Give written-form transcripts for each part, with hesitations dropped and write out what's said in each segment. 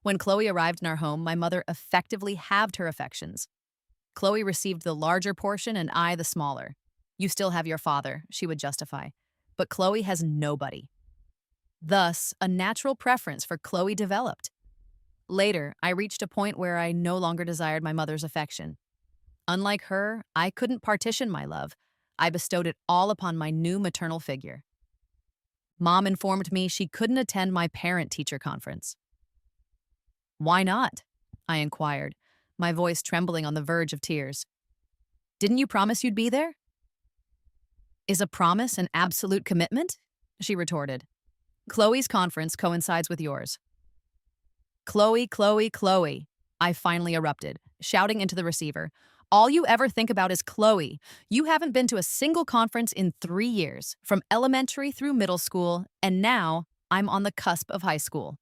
When Chloe arrived in our home, my mother effectively halved her affections. Chloe received the larger portion and I the smaller. You still have your father, she would justify, but Chloe has nobody. Thus, a natural preference for Chloe developed. Later, I reached a point where I no longer desired my mother's affection. Unlike her, I couldn't partition my love. I bestowed it all upon my new maternal figure. Mom informed me she couldn't attend my parent-teacher conference. Why not? I inquired, my voice trembling on the verge of tears. Didn't you promise you'd be there? Is a promise an absolute commitment? She retorted. Chloe's conference coincides with yours. Chloe, Chloe, Chloe, I finally erupted, shouting into the receiver. All you ever think about is Chloe. You haven't been to a single conference in 3 years, from elementary through middle school, and now I'm on the cusp of high school.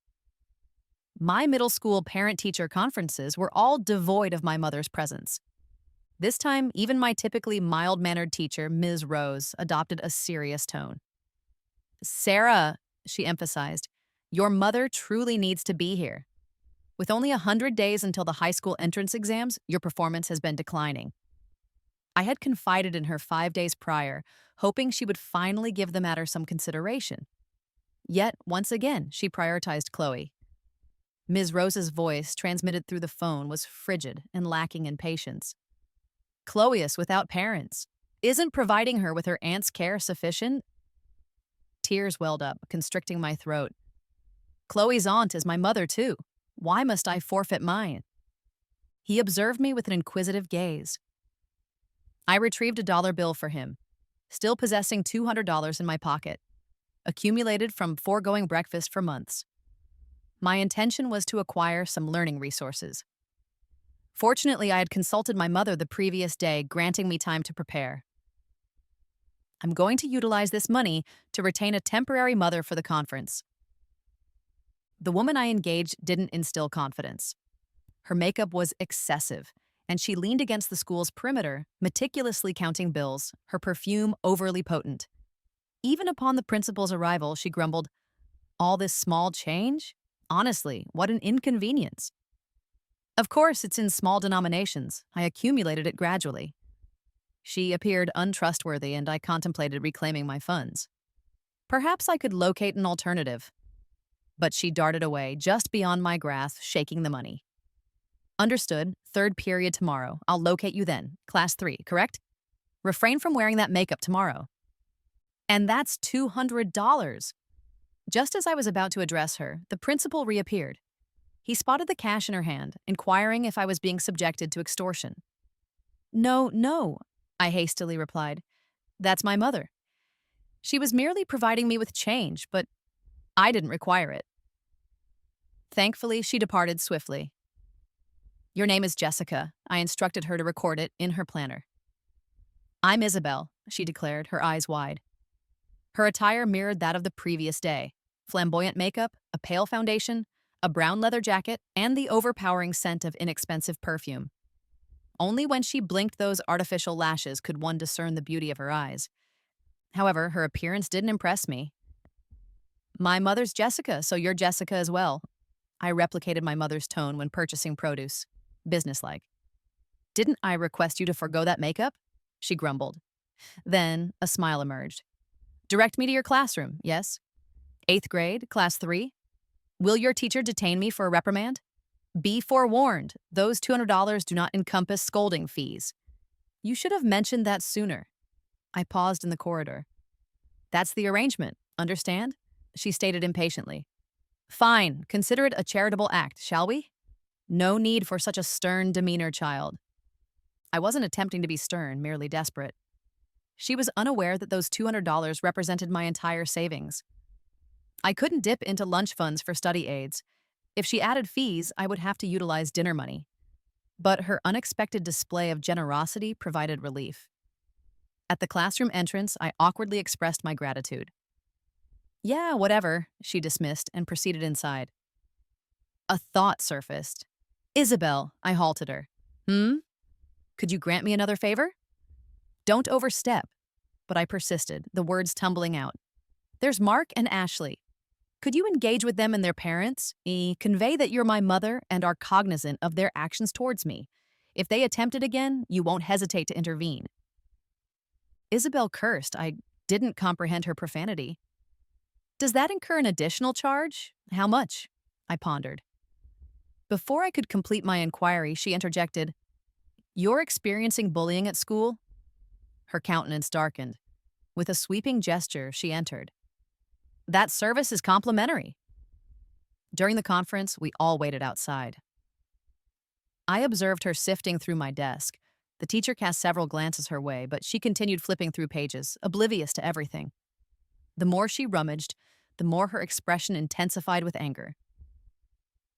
My middle school parent-teacher conferences were all devoid of my mother's presence. This time, even my typically mild-mannered teacher, Ms. Rose, adopted a serious tone. Sarah, she emphasized, your mother truly needs to be here. With only 100 days until the high school entrance exams, your performance has been declining. I had confided in her 5 days prior, hoping she would finally give the matter some consideration. Yet, once again, she prioritized Chloe. Ms. Rose's voice, transmitted through the phone, was frigid and lacking in patience. Chloeus without parents. Isn't providing her with her aunt's care sufficient? Tears welled up, constricting my throat. Chloe's aunt is my mother, too. Why must I forfeit mine? He observed me with an inquisitive gaze. I retrieved a dollar bill for him, still possessing $200 in my pocket, accumulated from foregoing breakfast for months. My intention was to acquire some learning resources. Fortunately, I had consulted my mother the previous day, granting me time to prepare. I'm going to utilize this money to retain a temporary mother for the conference. The woman I engaged didn't instill confidence. Her makeup was excessive, and she leaned against the school's perimeter, meticulously counting bills, her perfume overly potent. Even upon the principal's arrival, she grumbled, "All this small change? Honestly, what an inconvenience." Of course, it's in small denominations. I accumulated it gradually. She appeared untrustworthy, and I contemplated reclaiming my funds. Perhaps I could locate an alternative. But she darted away, just beyond my grasp, shaking the money. Understood. 3rd period tomorrow. I'll locate you then. Class 3, correct? Refrain from wearing that makeup tomorrow. And that's $200. Just as I was about to address her, the principal reappeared. He spotted the cash in her hand, inquiring if I was being subjected to extortion. No, I hastily replied. That's my mother. She was merely providing me with change, but I didn't require it. Thankfully, she departed swiftly. Your name is Jessica. I instructed her to record it in her planner. I'm Isabelle, she declared, her eyes wide. Her attire mirrored that of the previous day. Flamboyant makeup, a pale foundation, a brown leather jacket, and the overpowering scent of inexpensive perfume. Only when she blinked those artificial lashes could one discern the beauty of her eyes. However, her appearance didn't impress me. My mother's Jessica, so you're Jessica as well. I replicated my mother's tone when purchasing produce. Businesslike. Didn't I request you to forgo that makeup? She grumbled. Then a smile emerged. Direct me to your classroom, yes? 8th grade, class 3? Will your teacher detain me for a reprimand? Be forewarned, those $200 do not encompass scolding fees. You should have mentioned that sooner. I paused in the corridor. That's the arrangement, understand? She stated impatiently. Fine, consider it a charitable act, shall we? No need for such a stern demeanor, child. I wasn't attempting to be stern, merely desperate. She was unaware that those $200 represented my entire savings. I couldn't dip into lunch funds for study aids. If she added fees, I would have to utilize dinner money. But her unexpected display of generosity provided relief. At the classroom entrance, I awkwardly expressed my gratitude. Yeah, whatever, she dismissed and proceeded inside. A thought surfaced. Isabelle, I halted her. Could you grant me another favor? Don't overstep. But I persisted, the words tumbling out. There's Mark and Ashley. Could you engage with them and their parents? Convey that you're my mother and are cognizant of their actions towards me. If they attempt it again, you won't hesitate to intervene. Isabelle cursed. I didn't comprehend her profanity. Does that incur an additional charge? How much? I pondered. Before I could complete my inquiry, she interjected, You're experiencing bullying at school? Her countenance darkened. With a sweeping gesture, she entered. That service is complimentary. During the conference, we all waited outside. I observed her sifting through my desk. The teacher cast several glances her way, but she continued flipping through pages, oblivious to everything. The more she rummaged, the more her expression intensified with anger.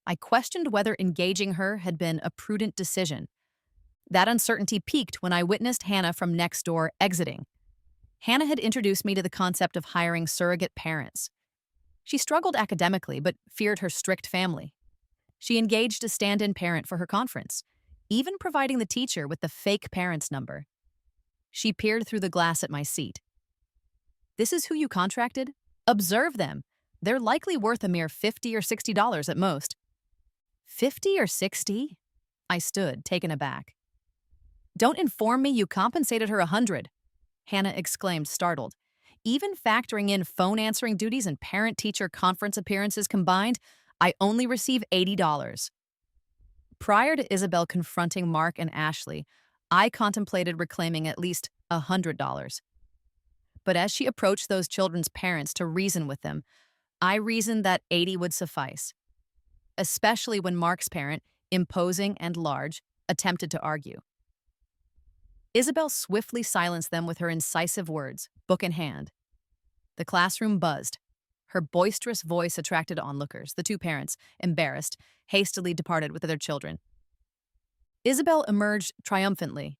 I questioned whether engaging her had been a prudent decision. That uncertainty peaked when I witnessed Hannah from next door exiting. Hannah had introduced me to the concept of hiring surrogate parents. She struggled academically, but feared her strict family. She engaged a stand-in parent for her conference, even providing the teacher with the fake parent's number. She peered through the glass at my seat. This is who you contracted? Observe them. They're likely worth a mere $50 or $60 at most. 50 or 60? I stood, taken aback. Don't inform me you compensated her 100, Hannah exclaimed, startled. Even factoring in phone answering duties and parent-teacher conference appearances combined, I only receive $80. Prior to Isabelle confronting Mark and Ashley, I contemplated reclaiming at least $100. But as she approached those children's parents to reason with them, I reasoned that 80 would suffice, especially when Mark's parent, imposing and large, attempted to argue. Isabelle swiftly silenced them with her incisive words, book in hand. The classroom buzzed. Her boisterous voice attracted onlookers. The two parents, embarrassed, hastily departed with their children. Isabelle emerged triumphantly.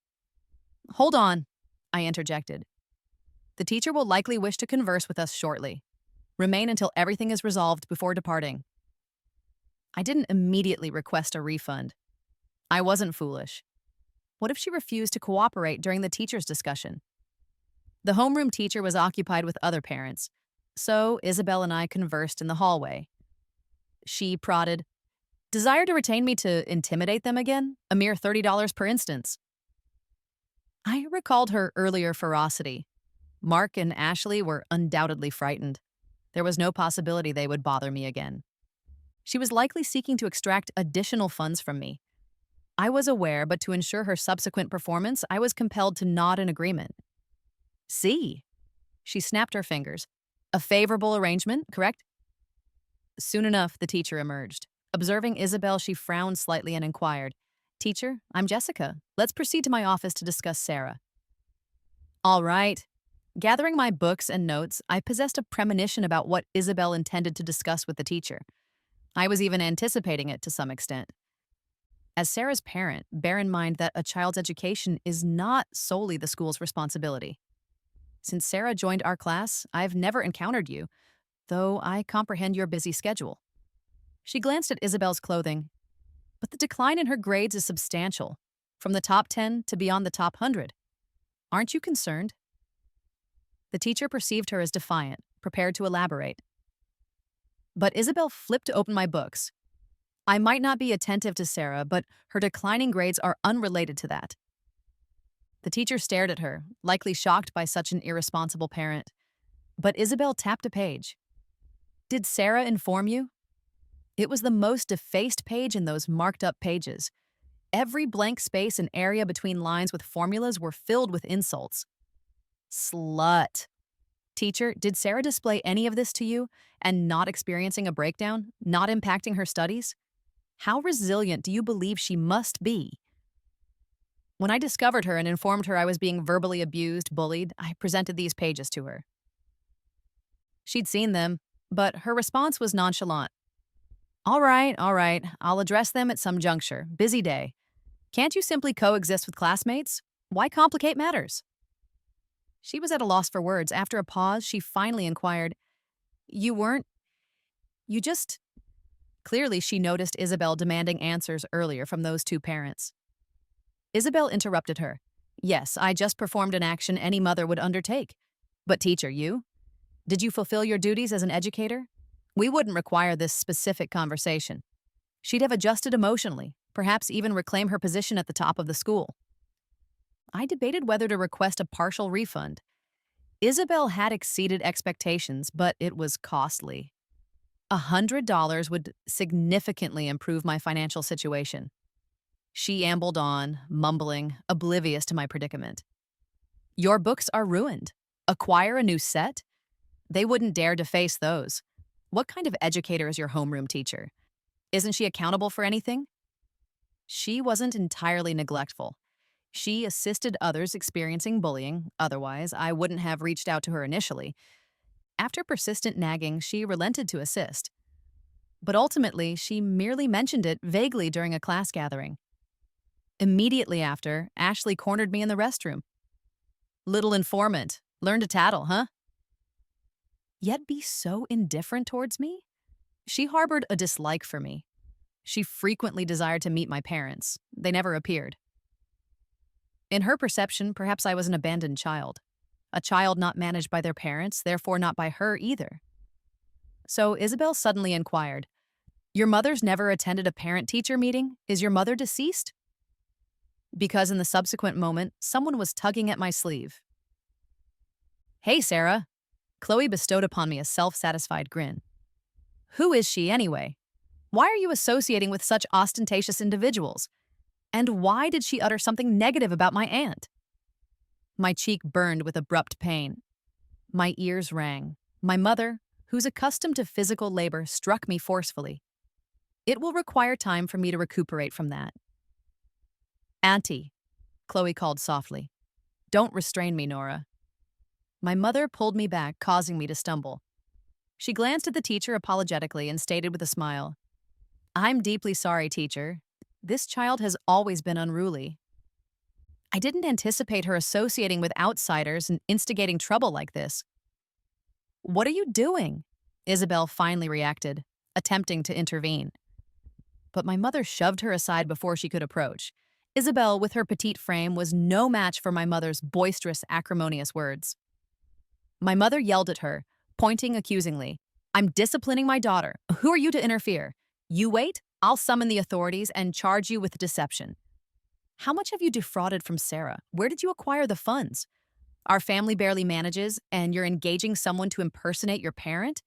Hold on, I interjected. The teacher will likely wish to converse with us shortly. Remain until everything is resolved before departing. I didn't immediately request a refund. I wasn't foolish. What if she refused to cooperate during the teacher's discussion? The homeroom teacher was occupied with other parents, so Isabelle and I conversed in the hallway. She prodded, Desire to retain me to intimidate them again? A mere $30 per instance. I recalled her earlier ferocity. Mark and Ashley were undoubtedly frightened. There was no possibility they would bother me again. She was likely seeking to extract additional funds from me. I was aware, but to ensure her subsequent performance, I was compelled to nod in agreement. See, she snapped her fingers. A favorable arrangement, correct? Soon enough, the teacher emerged. Observing Isabelle, she frowned slightly and inquired, Teacher, I'm Jessica. Let's proceed to my office to discuss Sarah. All right. Gathering my books and notes, I possessed a premonition about what Isabelle intended to discuss with the teacher. I was even anticipating it to some extent. As Sarah's parent, bear in mind that a child's education is not solely the school's responsibility. Since Sarah joined our class, I've never encountered you, though I comprehend your busy schedule. She glanced at Isabelle's clothing, but the decline in her grades is substantial, from the top 10 to beyond the top 100. Aren't you concerned? The teacher perceived her as defiant, prepared to elaborate. But Isabelle flipped to open my books. I might not be attentive to Sarah, but her declining grades are unrelated to that. The teacher stared at her, likely shocked by such an irresponsible parent. But Isabelle tapped a page. Did Sarah inform you? It was the most defaced page in those marked-up pages. Every blank space and area between lines with formulas were filled with insults. Slut. Teacher, did Sarah display any of this to you, and not experiencing a breakdown, not impacting her studies? How resilient do you believe she must be? When I discovered her and informed her I was being verbally abused, bullied, I presented these pages to her. She'd seen them, but her response was nonchalant. All right, I'll address them at some juncture. Busy day. Can't you simply coexist with classmates? Why complicate matters? She was at a loss for words. After a pause, she finally inquired, You just... Clearly, she noticed Isabelle demanding answers earlier from those two parents. Isabelle interrupted her. Yes, I just performed an action any mother would undertake. But teacher, you? Did you fulfill your duties as an educator? We wouldn't require this specific conversation. She'd have adjusted emotionally, perhaps even reclaim her position at the top of the school. I debated whether to request a partial refund. Isabel had exceeded expectations, but it was costly. $100 would significantly improve my financial situation. She ambled on, mumbling, oblivious to my predicament. Your books are ruined. Acquire a new set? They wouldn't dare deface those. What kind of educator is your homeroom teacher? Isn't she accountable for anything? She wasn't entirely neglectful. She assisted others experiencing bullying, otherwise, I wouldn't have reached out to her initially. After persistent nagging, she relented to assist. But ultimately, she merely mentioned it vaguely during a class gathering. Immediately after, Ashley cornered me in the restroom. Little informant. Learn to tattle, huh? Yet be so indifferent towards me? She harbored a dislike for me. She frequently desired to meet my parents. They never appeared. In her perception, perhaps I was an abandoned child. A child not managed by their parents, therefore not by her either. So Isabel suddenly inquired, "Your mother's never attended a parent-teacher meeting? Is your mother deceased?" Because in the subsequent moment, someone was tugging at my sleeve. "Hey, Sarah." Chloe bestowed upon me a self-satisfied grin. "Who is she, anyway? Why are you associating with such ostentatious individuals? And why did she utter something negative about my aunt?" My cheek burned with abrupt pain. My ears rang. My mother, who's accustomed to physical labor, struck me forcefully. It will require time for me to recuperate from that. "Auntie," Chloe called softly. "Don't restrain me, Nora." My mother pulled me back, causing me to stumble. She glanced at the teacher apologetically and stated with a smile, "I'm deeply sorry, teacher. This child has always been unruly." I didn't anticipate her associating with outsiders and instigating trouble like this. "What are you doing?" Isabelle finally reacted, attempting to intervene. But my mother shoved her aside before she could approach. Isabelle, with her petite frame, was no match for my mother's boisterous, acrimonious words. My mother yelled at her, pointing accusingly. "I'm disciplining my daughter. Who are you to interfere? You wait, I'll summon the authorities and charge you with deception." "How much have you defrauded from Sarah? Where did you acquire the funds? Our family barely manages, and you're engaging someone to impersonate your parent?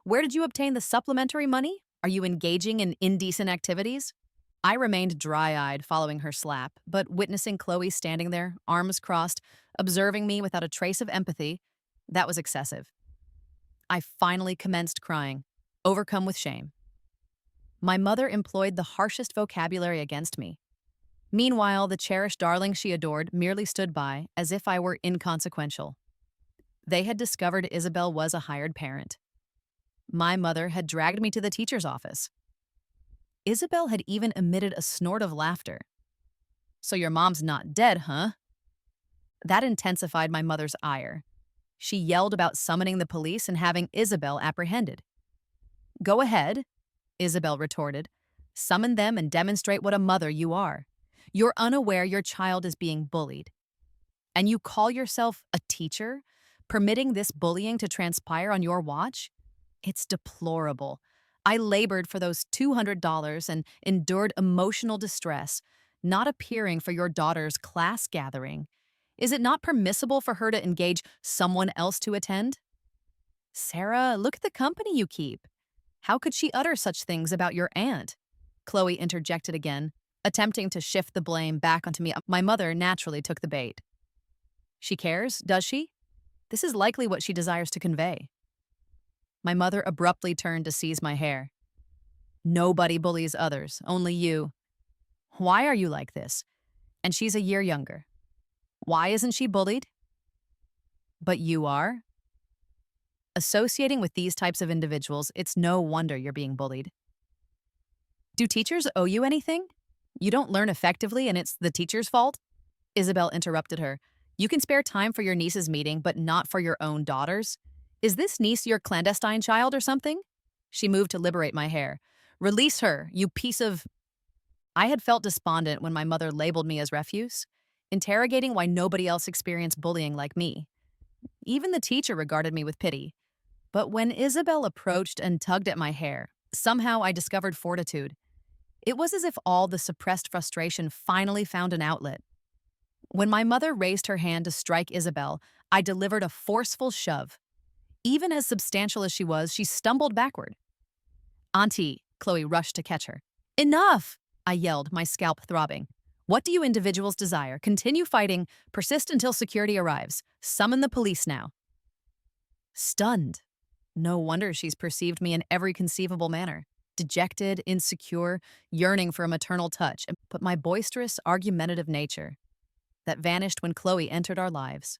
Where did you obtain the supplementary money? Are you engaging in indecent activities?" I remained dry-eyed following her slap, but witnessing Chloe standing there, arms crossed, observing me without a trace of empathy, that was excessive. I finally commenced crying, overcome with shame. My mother employed the harshest vocabulary against me. Meanwhile, the cherished darling she adored merely stood by, as if I were inconsequential. They had discovered Isabel was a hired parent. My mother had dragged me to the teacher's office. Isabel had even emitted a snort of laughter. "So your mom's not dead, huh?" That intensified my mother's ire. She yelled about summoning the police and having Isabel apprehended. "Go ahead," Isabel retorted. "Summon them and demonstrate what a mother you are. You're unaware your child is being bullied. And you call yourself a teacher, permitting this bullying to transpire on your watch? It's deplorable. I labored for those $200 and endured emotional distress, not appearing for your daughter's class gathering. Is it not permissible for her to engage someone else to attend? Sarah, look at the company you keep. How could she utter such things about your aunt?" Chloe interjected again, attempting to shift the blame back onto me. My mother naturally took the bait. "She cares, does she? This is likely what she desires to convey." My mother abruptly turned to seize my hair. "Nobody bullies others, only you. Why are you like this? And she's a year younger. Why isn't she bullied?" "But you are?" Associating with these types of individuals, it's no wonder you're being bullied. "Do teachers owe you anything? You don't learn effectively and it's the teacher's fault?" Isabel interrupted her. "You can spare time for your niece's meeting, but not for your own daughter's? Is this niece your clandestine child or something?" She moved to liberate my hair. "Release her, you piece of—" I had felt despondent when my mother labeled me as refuse, interrogating why nobody else experienced bullying like me. Even the teacher regarded me with pity. But when Isabel approached and tugged at my hair, somehow I discovered fortitude. It was as if all the suppressed frustration finally found an outlet. When my mother raised her hand to strike Isabel, I delivered a forceful shove. Even as substantial as she was, she stumbled backward. Auntie, Chloe rushed to catch her. Enough! I yelled, my scalp throbbing. What do you individuals desire? Continue fighting, persist until security arrives. Summon the police now. Stunned. No wonder she's perceived me in every conceivable manner. Dejected, insecure, yearning for a maternal touch, but my boisterous, argumentative nature, that vanished when Chloe entered our lives.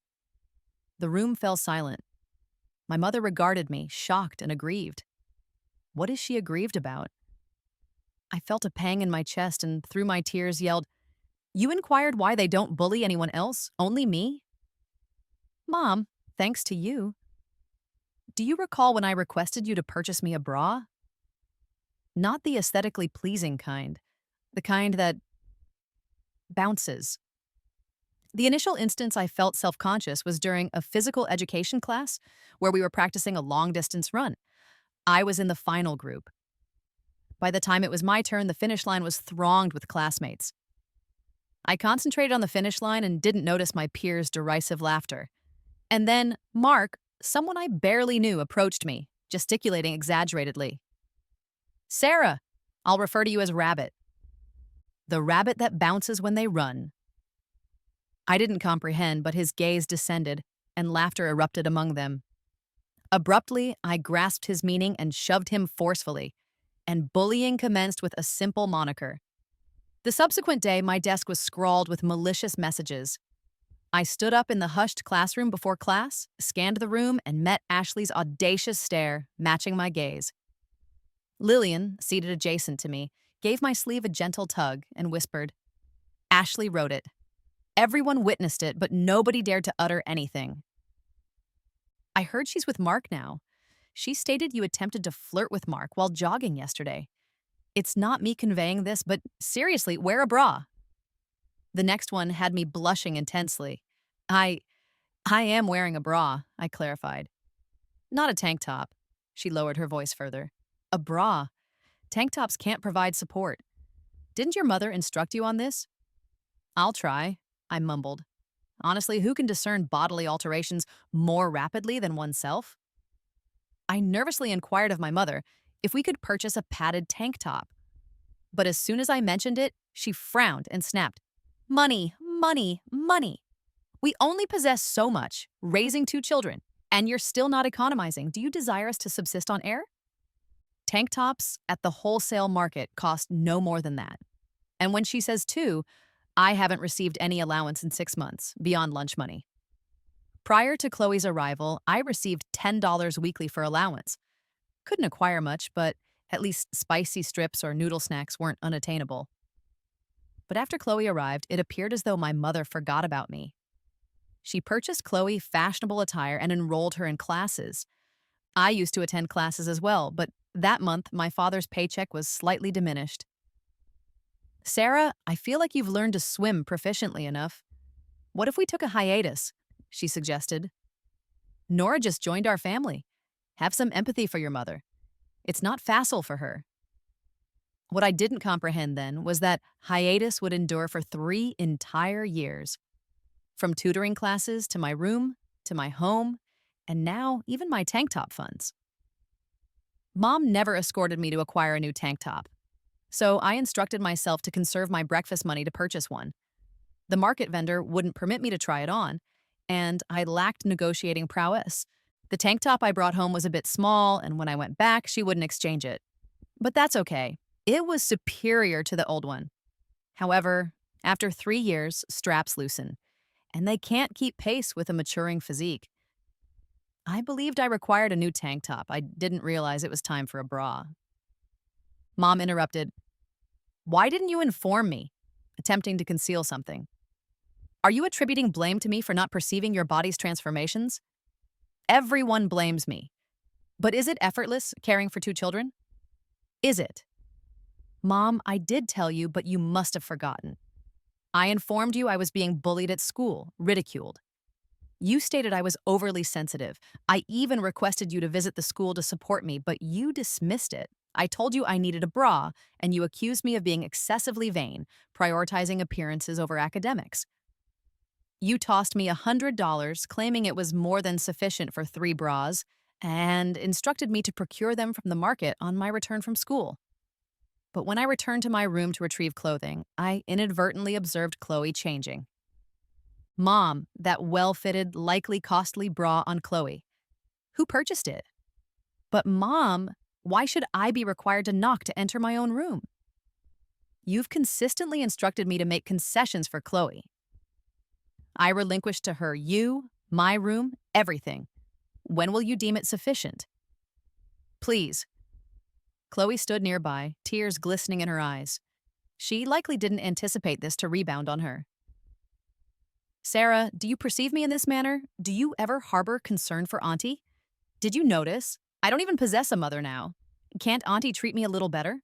The room fell silent. My mother regarded me, shocked and aggrieved. What is she aggrieved about? I felt a pang in my chest and through my tears yelled, You inquired why they don't bully anyone else, only me? Mom, thanks to you. Do you recall when I requested you to purchase me a bra? Not the aesthetically pleasing kind, the kind that bounces. The initial instance I felt self-conscious was during a physical education class where we were practicing a long-distance run. I was in the final group. By the time it was my turn, the finish line was thronged with classmates. I concentrated on the finish line and didn't notice my peers' derisive laughter. And then Mark, someone I barely knew, approached me, gesticulating exaggeratedly. Sarah, I'll refer to you as Rabbit. The rabbit that bounces when they run. I didn't comprehend, but his gaze descended, and laughter erupted among them. Abruptly, I grasped his meaning and shoved him forcefully, and bullying commenced with a simple moniker. The subsequent day, my desk was scrawled with malicious messages. I stood up in the hushed classroom before class, scanned the room, and met Ashley's audacious stare, matching my gaze. Lillian, seated adjacent to me, gave my sleeve a gentle tug and whispered, Ashley wrote it. Everyone witnessed it, but nobody dared to utter anything. I heard she's with Mark now. She stated you attempted to flirt with Mark while jogging yesterday. It's not me conveying this, but seriously, wear a bra. The next one had me blushing intensely. I am wearing a bra, I clarified. Not a tank top. She lowered her voice further. A bra. Tank tops can't provide support. Didn't your mother instruct you on this? I'll try, I mumbled. Honestly, who can discern bodily alterations more rapidly than oneself? I nervously inquired of my mother if we could purchase a padded tank top. But as soon as I mentioned it, she frowned and snapped, Money, money, money. We only possess so much, raising 2 children, and you're still not economizing. Do you desire us to subsist on air? Tank tops at the wholesale market cost no more than that. And when she says 2, I haven't received any allowance in 6 months, beyond lunch money. Prior to Chloe's arrival, I received $10 weekly for allowance. Couldn't acquire much, but at least spicy strips or noodle snacks weren't unattainable. But after Chloe arrived, it appeared as though my mother forgot about me. She purchased Chloe fashionable attire and enrolled her in classes. I used to attend classes as well, but that month my father's paycheck was slightly diminished. Sarah, I feel like you've learned to swim proficiently enough. What if we took a hiatus? She suggested. Nora just joined our family. Have some empathy for your mother. It's not facile for her. What I didn't comprehend then was that hiatus would endure for 3 entire years. From tutoring classes to my room, to my home, and now even my tank top funds. Mom never escorted me to acquire a new tank top, so I instructed myself to conserve my breakfast money to purchase one. The market vendor wouldn't permit me to try it on, and I lacked negotiating prowess. The tank top I brought home was a bit small, and when I went back, she wouldn't exchange it. But that's okay. It was superior to the old one. However, after 3 years, straps loosen, and they can't keep pace with a maturing physique. I believed I required a new tank top. I didn't realize it was time for a bra. Mom interrupted. Why didn't you inform me? Attempting to conceal something. Are you attributing blame to me for not perceiving your body's transformations? Everyone blames me. But is it effortless, caring for 2 children? Is it? Mom, I did tell you, but you must have forgotten. I informed you I was being bullied at school, ridiculed. You stated I was overly sensitive. I even requested you to visit the school to support me, but you dismissed it. I told you I needed a bra, and you accused me of being excessively vain, prioritizing appearances over academics. You tossed me $100, claiming it was more than sufficient for 3 bras, and instructed me to procure them from the market on my return from school. But when I returned to my room to retrieve clothing, I inadvertently observed Chloe changing. Mom, that well-fitted, likely costly bra on Chloe. Who purchased it? But Mom, why should I be required to knock to enter my own room? You've consistently instructed me to make concessions for Chloe. I relinquished to her you, my room, everything. When will you deem it sufficient? Please. Chloe stood nearby, tears glistening in her eyes. She likely didn't anticipate this to rebound on her. Sarah, do you perceive me in this manner? Do you ever harbor concern for Auntie? Did you notice? I don't even possess a mother now. Can't Auntie treat me a little better?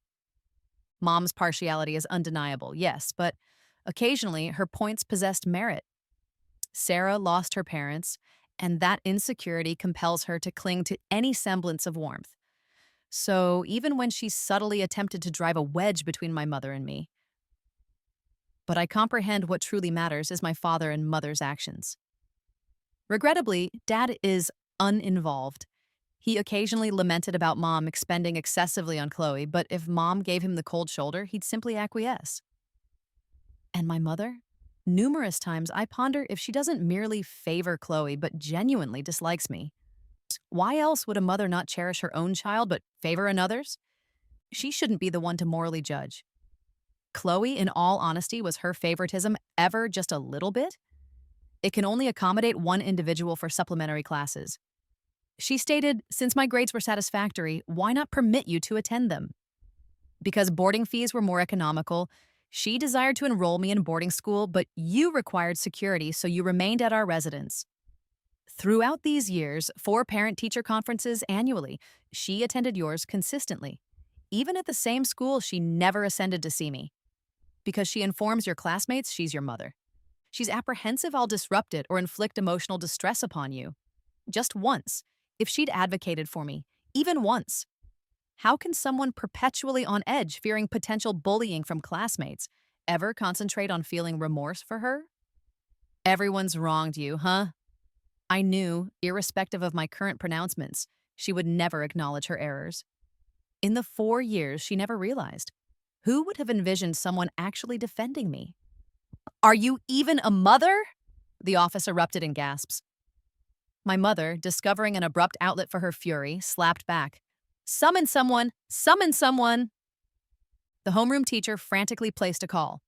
Mom's partiality is undeniable, yes, but occasionally her points possessed merit. Sarah lost her parents, and that insecurity compels her to cling to any semblance of warmth. So even when she subtly attempted to drive a wedge between my mother and me. But I comprehend what truly matters is my father and mother's actions. Regrettably, Dad is uninvolved. He occasionally lamented about Mom expending excessively on Chloe, but if Mom gave him the cold shoulder, he'd simply acquiesce. And my mother? Numerous times I ponder if she doesn't merely favor Chloe, but genuinely dislikes me. Why else would a mother not cherish her own child, but favor another's? She shouldn't be the one to morally judge. Chloe, in all honesty, was her favoritism ever just a little bit? It can only accommodate one individual for supplementary classes. She stated, since my grades were satisfactory, why not permit you to attend them? Because boarding fees were more economical, she desired to enroll me in boarding school, but you required security, so you remained at our residence. Throughout these years, 4 parent-teacher conferences annually, she attended yours consistently. Even at the same school, she never ascended to see me. Because she informs your classmates she's your mother. She's apprehensive I'll disrupt it or inflict emotional distress upon you. Just once, if she'd advocated for me, even once. How can someone perpetually on edge, fearing potential bullying from classmates, ever concentrate on feeling remorse for her? Everyone's wronged you, huh? I knew, irrespective of my current pronouncements, she would never acknowledge her errors. In the 4 years, she never realized. Who would have envisioned someone actually defending me? Are you even a mother? The office erupted in gasps. My mother, discovering an abrupt outlet for her fury, slapped back. Summon someone! Summon someone! The homeroom teacher frantically placed a call.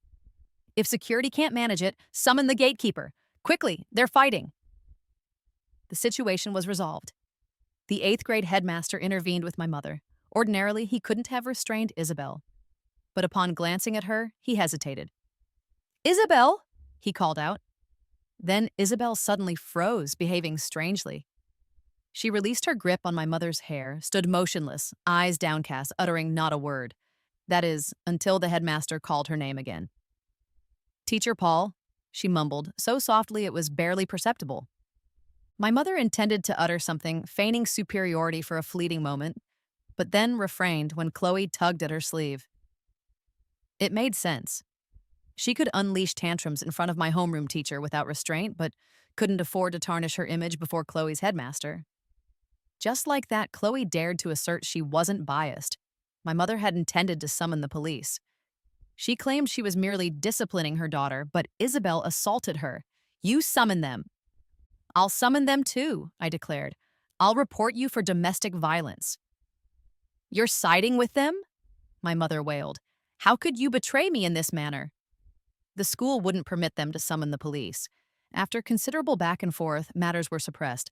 If security can't manage it, summon the gatekeeper. Quickly, they're fighting. The situation was resolved. The 8th grade headmaster intervened with my mother. Ordinarily, he couldn't have restrained Isabelle. But upon glancing at her, he hesitated. Isabelle, he called out. Then Isabelle suddenly froze, behaving strangely. She released her grip on my mother's hair, stood motionless, eyes downcast, uttering not a word. That is, until the headmaster called her name again. Teacher Paul, she mumbled, so softly it was barely perceptible. My mother intended to utter something, feigning superiority for a fleeting moment, but then refrained when Chloe tugged at her sleeve. It made sense. She could unleash tantrums in front of my homeroom teacher without restraint, but couldn't afford to tarnish her image before Chloe's headmaster. Just like that, Chloe dared to assert she wasn't biased. My mother had intended to summon the police. She claimed she was merely disciplining her daughter, but Isabelle assaulted her. You summon them. I'll summon them too, I declared. I'll report you for domestic violence. You're siding with them? My mother wailed. How could you betray me in this manner? The school wouldn't permit them to summon the police. After considerable back and forth, matters were suppressed.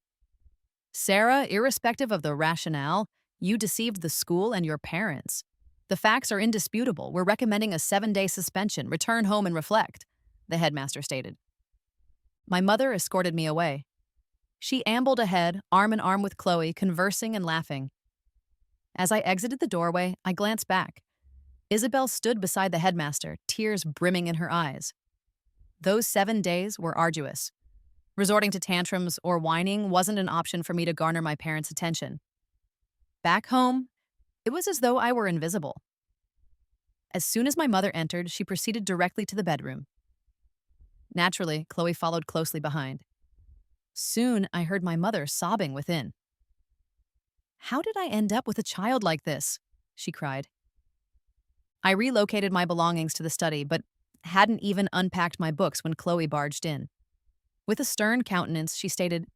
Sarah, irrespective of the rationale, you deceived the school and your parents. The facts are indisputable. We're recommending a 7-day suspension. Return home and reflect, the headmaster stated. My mother escorted me away. She ambled ahead, arm in arm with Chloe, conversing and laughing. As I exited the doorway, I glanced back. Isabelle stood beside the headmaster, tears brimming in her eyes. Those 7 days were arduous. Resorting to tantrums or whining wasn't an option for me to garner my parents' attention. Back home, it was as though I were invisible. As soon as my mother entered, she proceeded directly to the bedroom. Naturally, Chloe followed closely behind. Soon, I heard my mother sobbing within. "How did I end up with a child like this?" she cried. I relocated my belongings to the study, but hadn't even unpacked my books when Chloe barged in. With a stern countenance, she stated,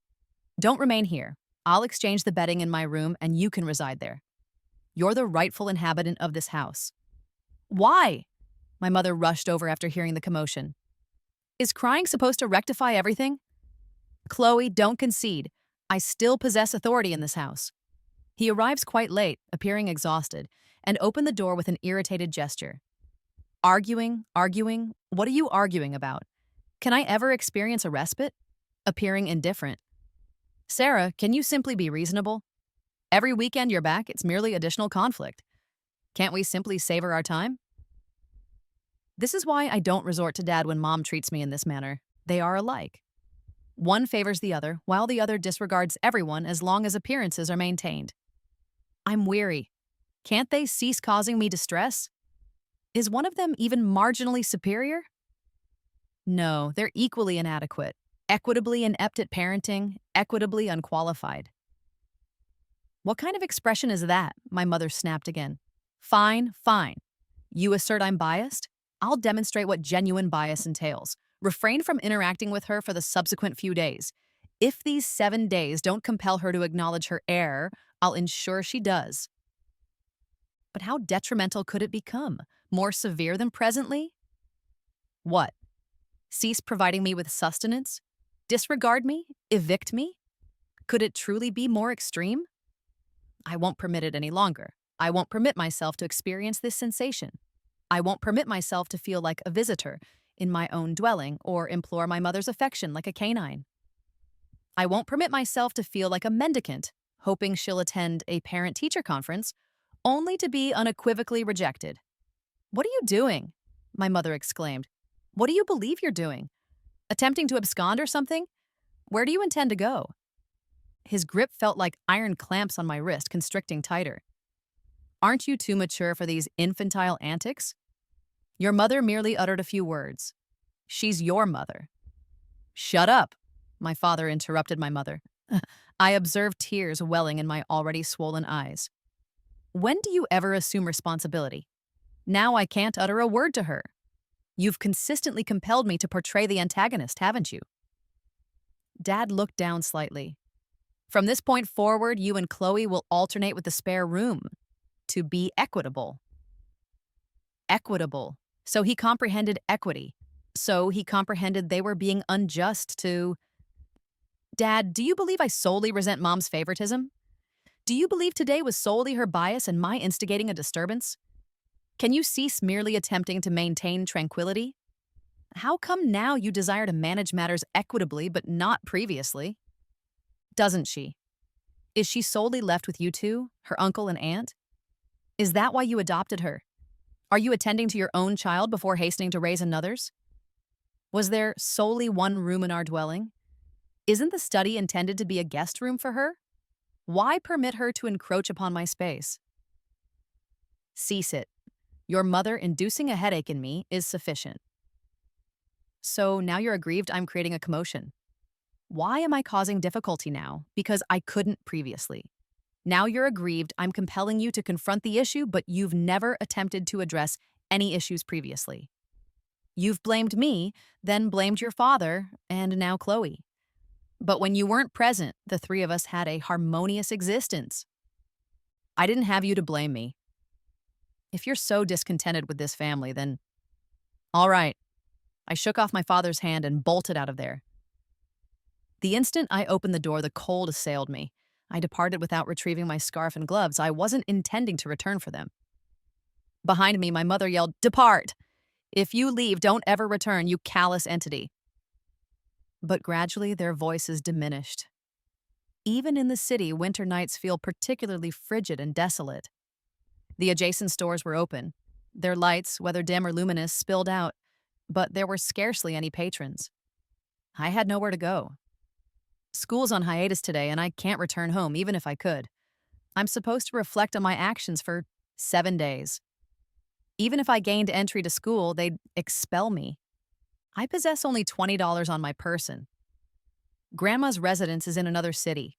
"Don't remain here. I'll exchange the bedding in my room and you can reside there. You're the rightful inhabitant of this house." "Why?" My mother rushed over after hearing the commotion. "Is crying supposed to rectify everything?" "Chloe, don't concede. I still possess authority in this house." He arrives quite late, appearing exhausted, and opened the door with an irritated gesture. Arguing? What are you arguing about? Can I ever experience a respite?" Appearing indifferent. "Sarah, can you simply be reasonable? Every weekend you're back, it's merely additional conflict. Can't we simply savor our time?" This is why I don't resort to dad when mom treats me in this manner. They are alike. One favors the other, while the other disregards everyone as long as appearances are maintained. I'm weary. Can't they cease causing me distress? Is one of them even marginally superior? No, they're equally inadequate, equitably inept at parenting, equitably unqualified. "What kind of expression is that?" My mother snapped again. Fine. You assert I'm biased? I'll demonstrate what genuine bias entails. Refrain from interacting with her for the subsequent few days. If these 7 days don't compel her to acknowledge her error, I'll ensure she does. But how detrimental could it become? More severe than presently? What? Cease providing me with sustenance? Disregard me? Evict me? Could it truly be more extreme? I won't permit it any longer. I won't permit myself to experience this sensation. I won't permit myself to feel like a visitor in my own dwelling or implore my mother's affection like a canine. I won't permit myself to feel like a mendicant, hoping she'll attend a parent-teacher conference, only to be unequivocally rejected. "What are you doing?" my mother exclaimed. "What do you believe you're doing? Attempting to abscond or something? Where do you intend to go?" His grip felt like iron clamps on my wrist, constricting tighter. "Aren't you too mature for these infantile antics? Your mother merely uttered a few words. She's your mother." "Shut up," my father interrupted my mother. I observed tears welling in my already swollen eyes. "When do you ever assume responsibility? Now I can't utter a word to her. You've consistently compelled me to portray the antagonist, haven't you?" Dad looked down slightly. "From this point forward, you and Chloe will alternate with the spare room. To be equitable." Equitable. So he comprehended equity. So he comprehended they were being unjust to... Dad, do you believe I solely resent Mom's favoritism? Do you believe today was solely her bias and my instigating a disturbance? Can you cease merely attempting to maintain tranquility? How come now you desire to manage matters equitably but not previously? Doesn't she? Is she solely left with you two, her uncle and aunt? Is that why you adopted her? Are you attending to your own child before hastening to raise another's? Was there solely one room in our dwelling? Isn't the study intended to be a guest room for her? Why permit her to encroach upon my space? Cease it. Your mother inducing a headache in me is sufficient. So now you're aggrieved I'm creating a commotion. Why am I causing difficulty now? Because I couldn't previously. Now you're aggrieved I'm compelling you to confront the issue, but you've never attempted to address any issues previously. You've blamed me, then blamed your father, and now Chloe. But when you weren't present, the three of us had a harmonious existence. I didn't have you to blame me. If you're so discontented with this family, then... All right. I shook off my father's hand and bolted out of there. The instant I opened the door, the cold assailed me. I departed without retrieving my scarf and gloves. I wasn't intending to return for them. Behind me, my mother yelled, "Depart! If you leave, don't ever return, you callous entity." But gradually their voices diminished. Even in the city, winter nights feel particularly frigid and desolate. The adjacent stores were open. Their lights, whether dim or luminous, spilled out, but there were scarcely any patrons. I had nowhere to go. School's on hiatus today and I can't return home even if I could. I'm supposed to reflect on my actions for 7 days. Even if I gained entry to school, they'd expel me. I possess only $20 on my person. Grandma's residence is in another city.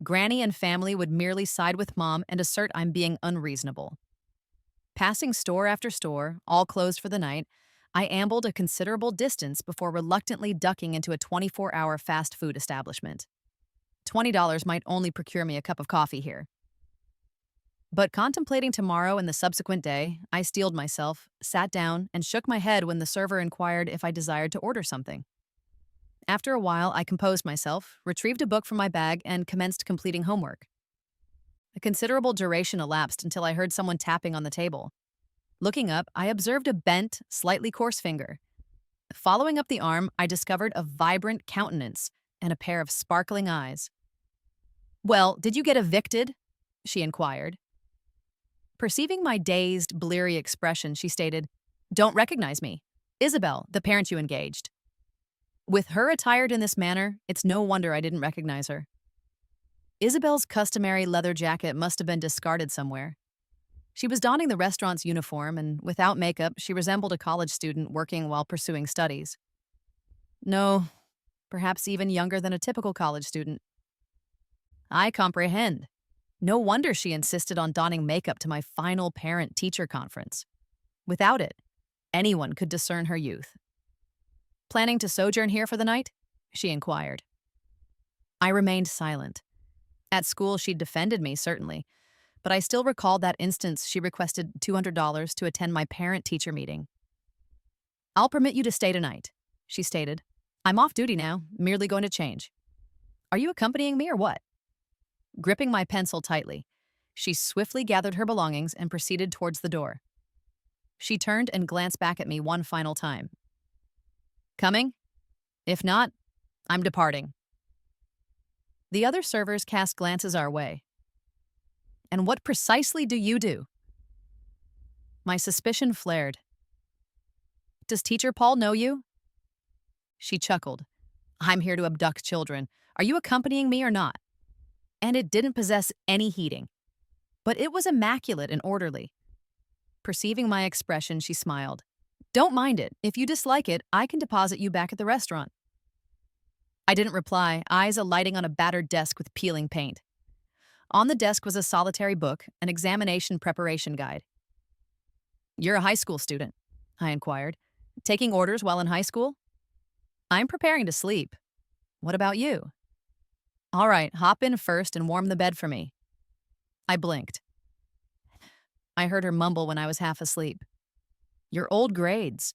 Granny and family would merely side with Mom and assert I'm being unreasonable. Passing store after store, all closed for the night, I ambled a considerable distance before reluctantly ducking into a 24-hour fast food establishment. $20 might only procure me a cup of coffee here. But contemplating tomorrow and the subsequent day, I steeled myself, sat down, and shook my head when the server inquired if I desired to order something. After a while, I composed myself, retrieved a book from my bag, and commenced completing homework. A considerable duration elapsed until I heard someone tapping on the table. Looking up, I observed a bent, slightly coarse finger. Following up the arm, I discovered a vibrant countenance and a pair of sparkling eyes. "Well, did you get evicted?" she inquired. Perceiving my dazed, bleary expression, she stated, "Don't recognize me. Isabelle, the parent you engaged." With her attired in this manner, it's no wonder I didn't recognize her. Isabelle's customary leather jacket must have been discarded somewhere. She was donning the restaurant's uniform, and without makeup, she resembled a college student working while pursuing studies. No, perhaps even younger than a typical college student. I comprehend. No wonder she insisted on donning makeup to my final parent-teacher conference. Without it, anyone could discern her youth. "Planning to sojourn here for the night?" she inquired. I remained silent. At school, she'd defended me, certainly, but I still recalled that instance she requested $200 to attend my parent-teacher meeting. "I'll permit you to stay tonight," she stated. "I'm off duty now, merely going to change. Are you accompanying me or what?" Gripping my pencil tightly, she swiftly gathered her belongings and proceeded towards the door. She turned and glanced back at me one final time. "Coming? If not, I'm departing." The other servers cast glances our way. "And what precisely do you do?" My suspicion flared. "Does Teacher Paul know you?" She chuckled. "I'm here to abduct children. Are you accompanying me or not?" And it didn't possess any heating, but it was immaculate and orderly. Perceiving my expression, she smiled. "Don't mind it. If you dislike it, I can deposit you back at the restaurant." I didn't reply, eyes alighting on a battered desk with peeling paint. On the desk was a solitary book, an examination preparation guide. "You're a high school student?" I inquired. "Taking orders while in high school?" "I'm preparing to sleep. What about you?" "All right, hop in first and warm the bed for me." I blinked. I heard her mumble when I was half asleep. "Your old grades."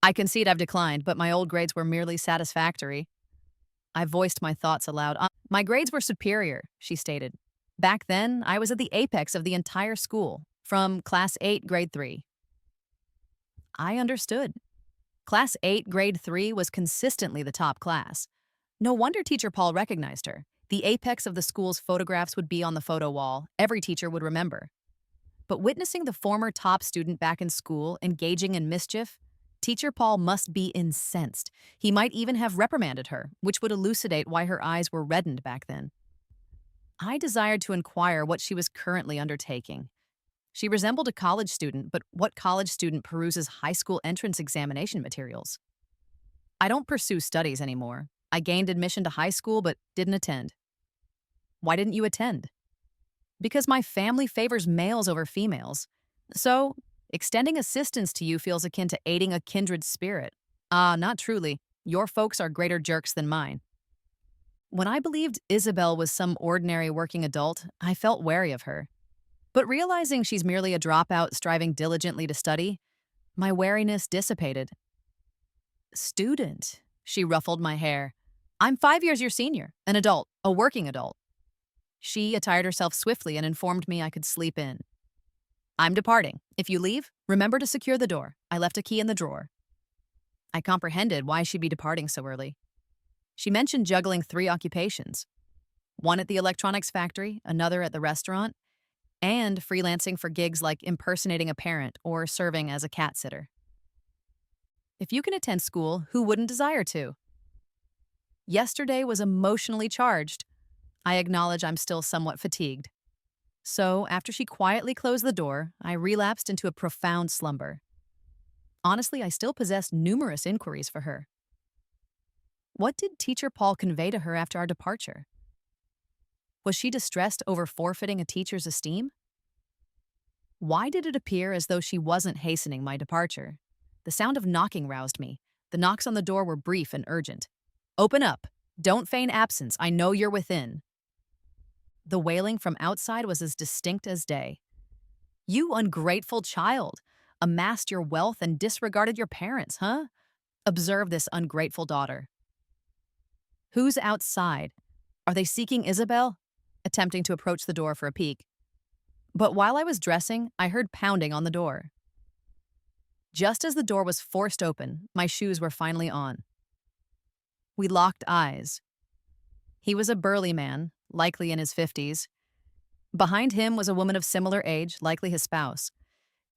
I concede I've declined, but my old grades were merely satisfactory. I voiced my thoughts aloud. "My grades were superior," she stated. "Back then, I was at the apex of the entire school, from Class 8, Grade 3. I understood. Class 8, Grade 3 was consistently the top class. No wonder Teacher Paul recognized her. The apex of the school's photographs would be on the photo wall. Every teacher would remember. But witnessing the former top student back in school engaging in mischief, Teacher Paul must be incensed. He might even have reprimanded her, which would elucidate why her eyes were reddened back then. I desired to inquire what she was currently undertaking. She resembled a college student, but what college student peruses high school entrance examination materials? "I don't pursue studies anymore. I gained admission to high school, but didn't attend." "Why didn't you attend?" "Because my family favors males over females. So, extending assistance to you feels akin to aiding a kindred spirit. Ah, not truly. Your folks are greater jerks than mine." When I believed Isabelle was some ordinary working adult, I felt wary of her. But realizing she's merely a dropout striving diligently to study, my wariness dissipated. "Student," she ruffled my hair. "I'm 5 years your senior, an adult, a working adult." She attired herself swiftly and informed me I could sleep in. "I'm departing. If you leave, remember to secure the door. I left a key in the drawer." I comprehended why she'd be departing so early. She mentioned juggling 3 occupations. One at the electronics factory, another at the restaurant, and freelancing for gigs like impersonating a parent or serving as a cat sitter. If you can attend school, who wouldn't desire to? Yesterday was emotionally charged. I acknowledge I'm still somewhat fatigued. So, after she quietly closed the door, I relapsed into a profound slumber. Honestly, I still possessed numerous inquiries for her. What did Teacher Paul convey to her after our departure? Was she distressed over forfeiting a teacher's esteem? Why did it appear as though she wasn't hastening my departure? The sound of knocking roused me. The knocks on the door were brief and urgent. Open up. Don't feign absence. I know you're within. The wailing from outside was as distinct as day. You ungrateful child! Amassed your wealth and disregarded your parents, huh? Observe this ungrateful daughter. Who's outside? Are they seeking Isabelle? Attempting to approach the door for a peek. But while I was dressing, I heard pounding on the door. Just as the door was forced open, my shoes were finally on. We locked eyes. He was a burly man, likely in his 50s. Behind him was a woman of similar age, likely his spouse.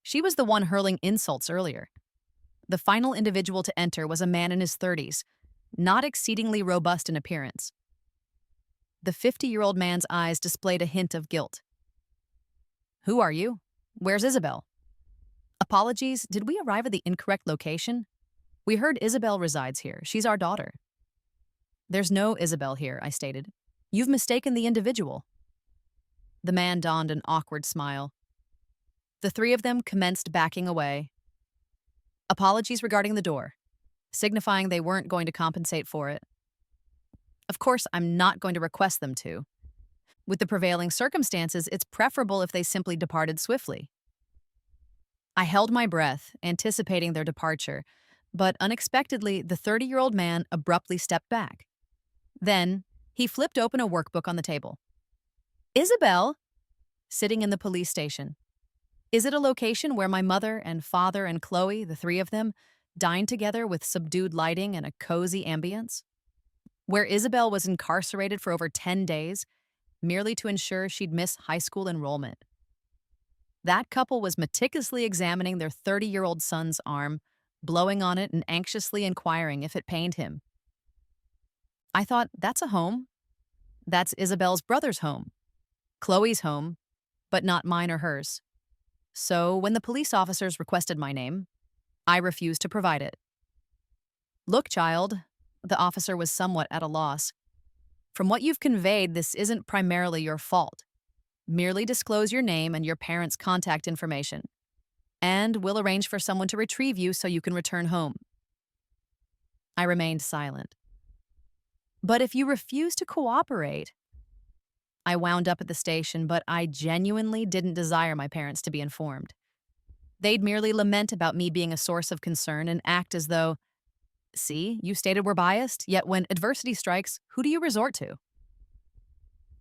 She was the one hurling insults earlier. The final individual to enter was a man in his 30s, not exceedingly robust in appearance. The 50-year-old man's eyes displayed a hint of guilt. Who are you? Where's Isabelle? Apologies, did we arrive at the incorrect location? We heard Isabelle resides here. She's our daughter. There's no Isabelle here, I stated. You've mistaken the individual. The man donned an awkward smile. The three of them commenced backing away. Apologies regarding the door, signifying they weren't going to compensate for it. Of course, I'm not going to request them to. With the prevailing circumstances, it's preferable if they simply departed swiftly. I held my breath, anticipating their departure, but unexpectedly, the 30-year-old man abruptly stepped back. Then, he flipped open a workbook on the table. Isabelle, sitting in the police station. Is it a location where my mother and father and Chloe, the three of them, dined together with subdued lighting and a cozy ambience? Where Isabelle was incarcerated for over 10 days, merely to ensure she'd miss high school enrollment. That couple was meticulously examining their 30-year-old son's arm, blowing on it and anxiously inquiring if it pained him. I thought, that's a home. That's Isabelle's brother's home. Chloe's home, but not mine or hers. So when the police officers requested my name, I refused to provide it. Look, child, the officer was somewhat at a loss. From what you've conveyed, this isn't primarily your fault. Merely disclose your name and your parents' contact information, and we'll arrange for someone to retrieve you so you can return home. I remained silent. But if you refuse to cooperate, I wound up at the station, but I genuinely didn't desire my parents to be informed. They'd merely lament about me being a source of concern and act as though, see, you stated we're biased, yet when adversity strikes, who do you resort to?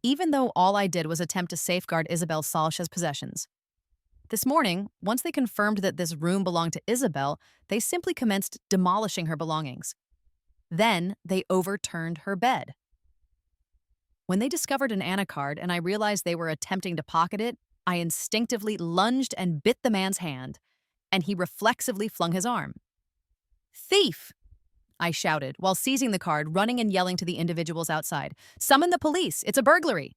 Even though all I did was attempt to safeguard Isabelle Salcha's possessions. This morning, once they confirmed that this room belonged to Isabelle, they simply commenced demolishing her belongings. Then they overturned her bed. When they discovered an Anna-card and I realized they were attempting to pocket it, I instinctively lunged and bit the man's hand, and he reflexively flung his arm. Thief! I shouted, while seizing the card, running and yelling to the individuals outside. Summon the police! It's a burglary!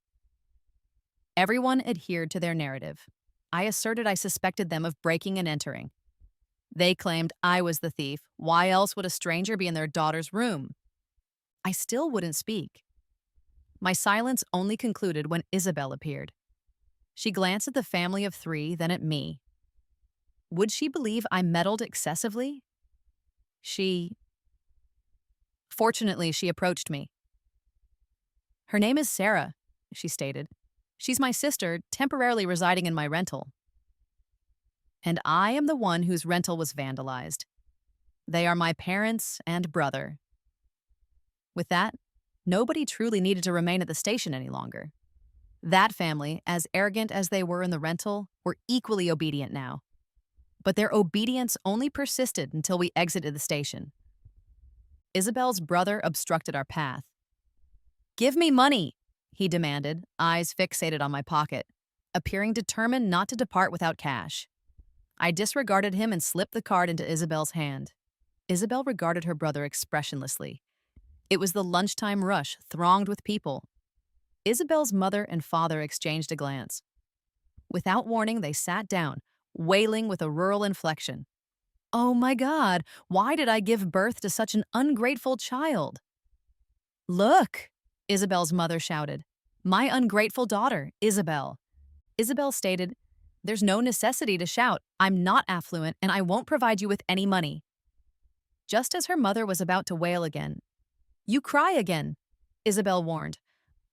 Everyone adhered to their narrative. I asserted I suspected them of breaking and entering. They claimed I was the thief. Why else would a stranger be in their daughter's room? I still wouldn't speak. My silence only concluded when Isabelle appeared. She glanced at the family of three, then at me. Would she believe I meddled excessively? Fortunately, she approached me. Her name is Sarah, she stated. She's my sister, temporarily residing in my rental. And I am the one whose rental was vandalized. They are my parents and brother. With that, nobody truly needed to remain at the station any longer. That family, as arrogant as they were in the rental, were equally obedient now. But their obedience only persisted until we exited the station. Isabelle's brother obstructed our path. Give me money, he demanded, eyes fixated on my pocket, appearing determined not to depart without cash. I disregarded him and slipped the card into Isabelle's hand. Isabelle regarded her brother expressionlessly. It was the lunchtime rush, thronged with people. Isabel's mother and father exchanged a glance. Without warning, they sat down, wailing with a rural inflection. Oh my God, why did I give birth to such an ungrateful child? Look, Isabel's mother shouted. My ungrateful daughter, Isabelle. Isabel stated, There's no necessity to shout. I'm not affluent and I won't provide you with any money. Just as her mother was about to wail again, You cry again, Isabel warned.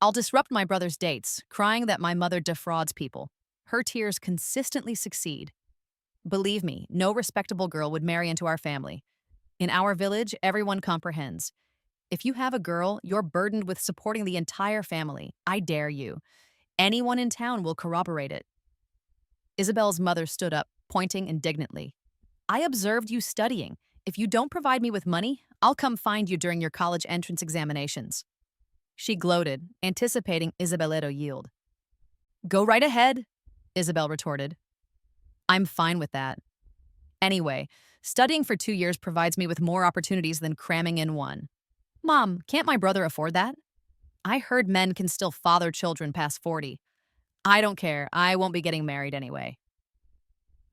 I'll disrupt my brother's dates, crying that my mother defrauds people. Her tears consistently succeed. Believe me, no respectable girl would marry into our family. In our village, everyone comprehends. If you have a girl, you're burdened with supporting the entire family. I dare you. Anyone in town will corroborate it. Isabel's mother stood up, pointing indignantly. I observed you studying. If you don't provide me with money, I'll come find you during your college entrance examinations. She gloated, anticipating Isabelle's yield. Go right ahead, Isabel retorted. I'm fine with that. Anyway, studying for 2 years provides me with more opportunities than cramming in one. Mom, can't my brother afford that? I heard men can still father children past 40. I don't care. I won't be getting married anyway.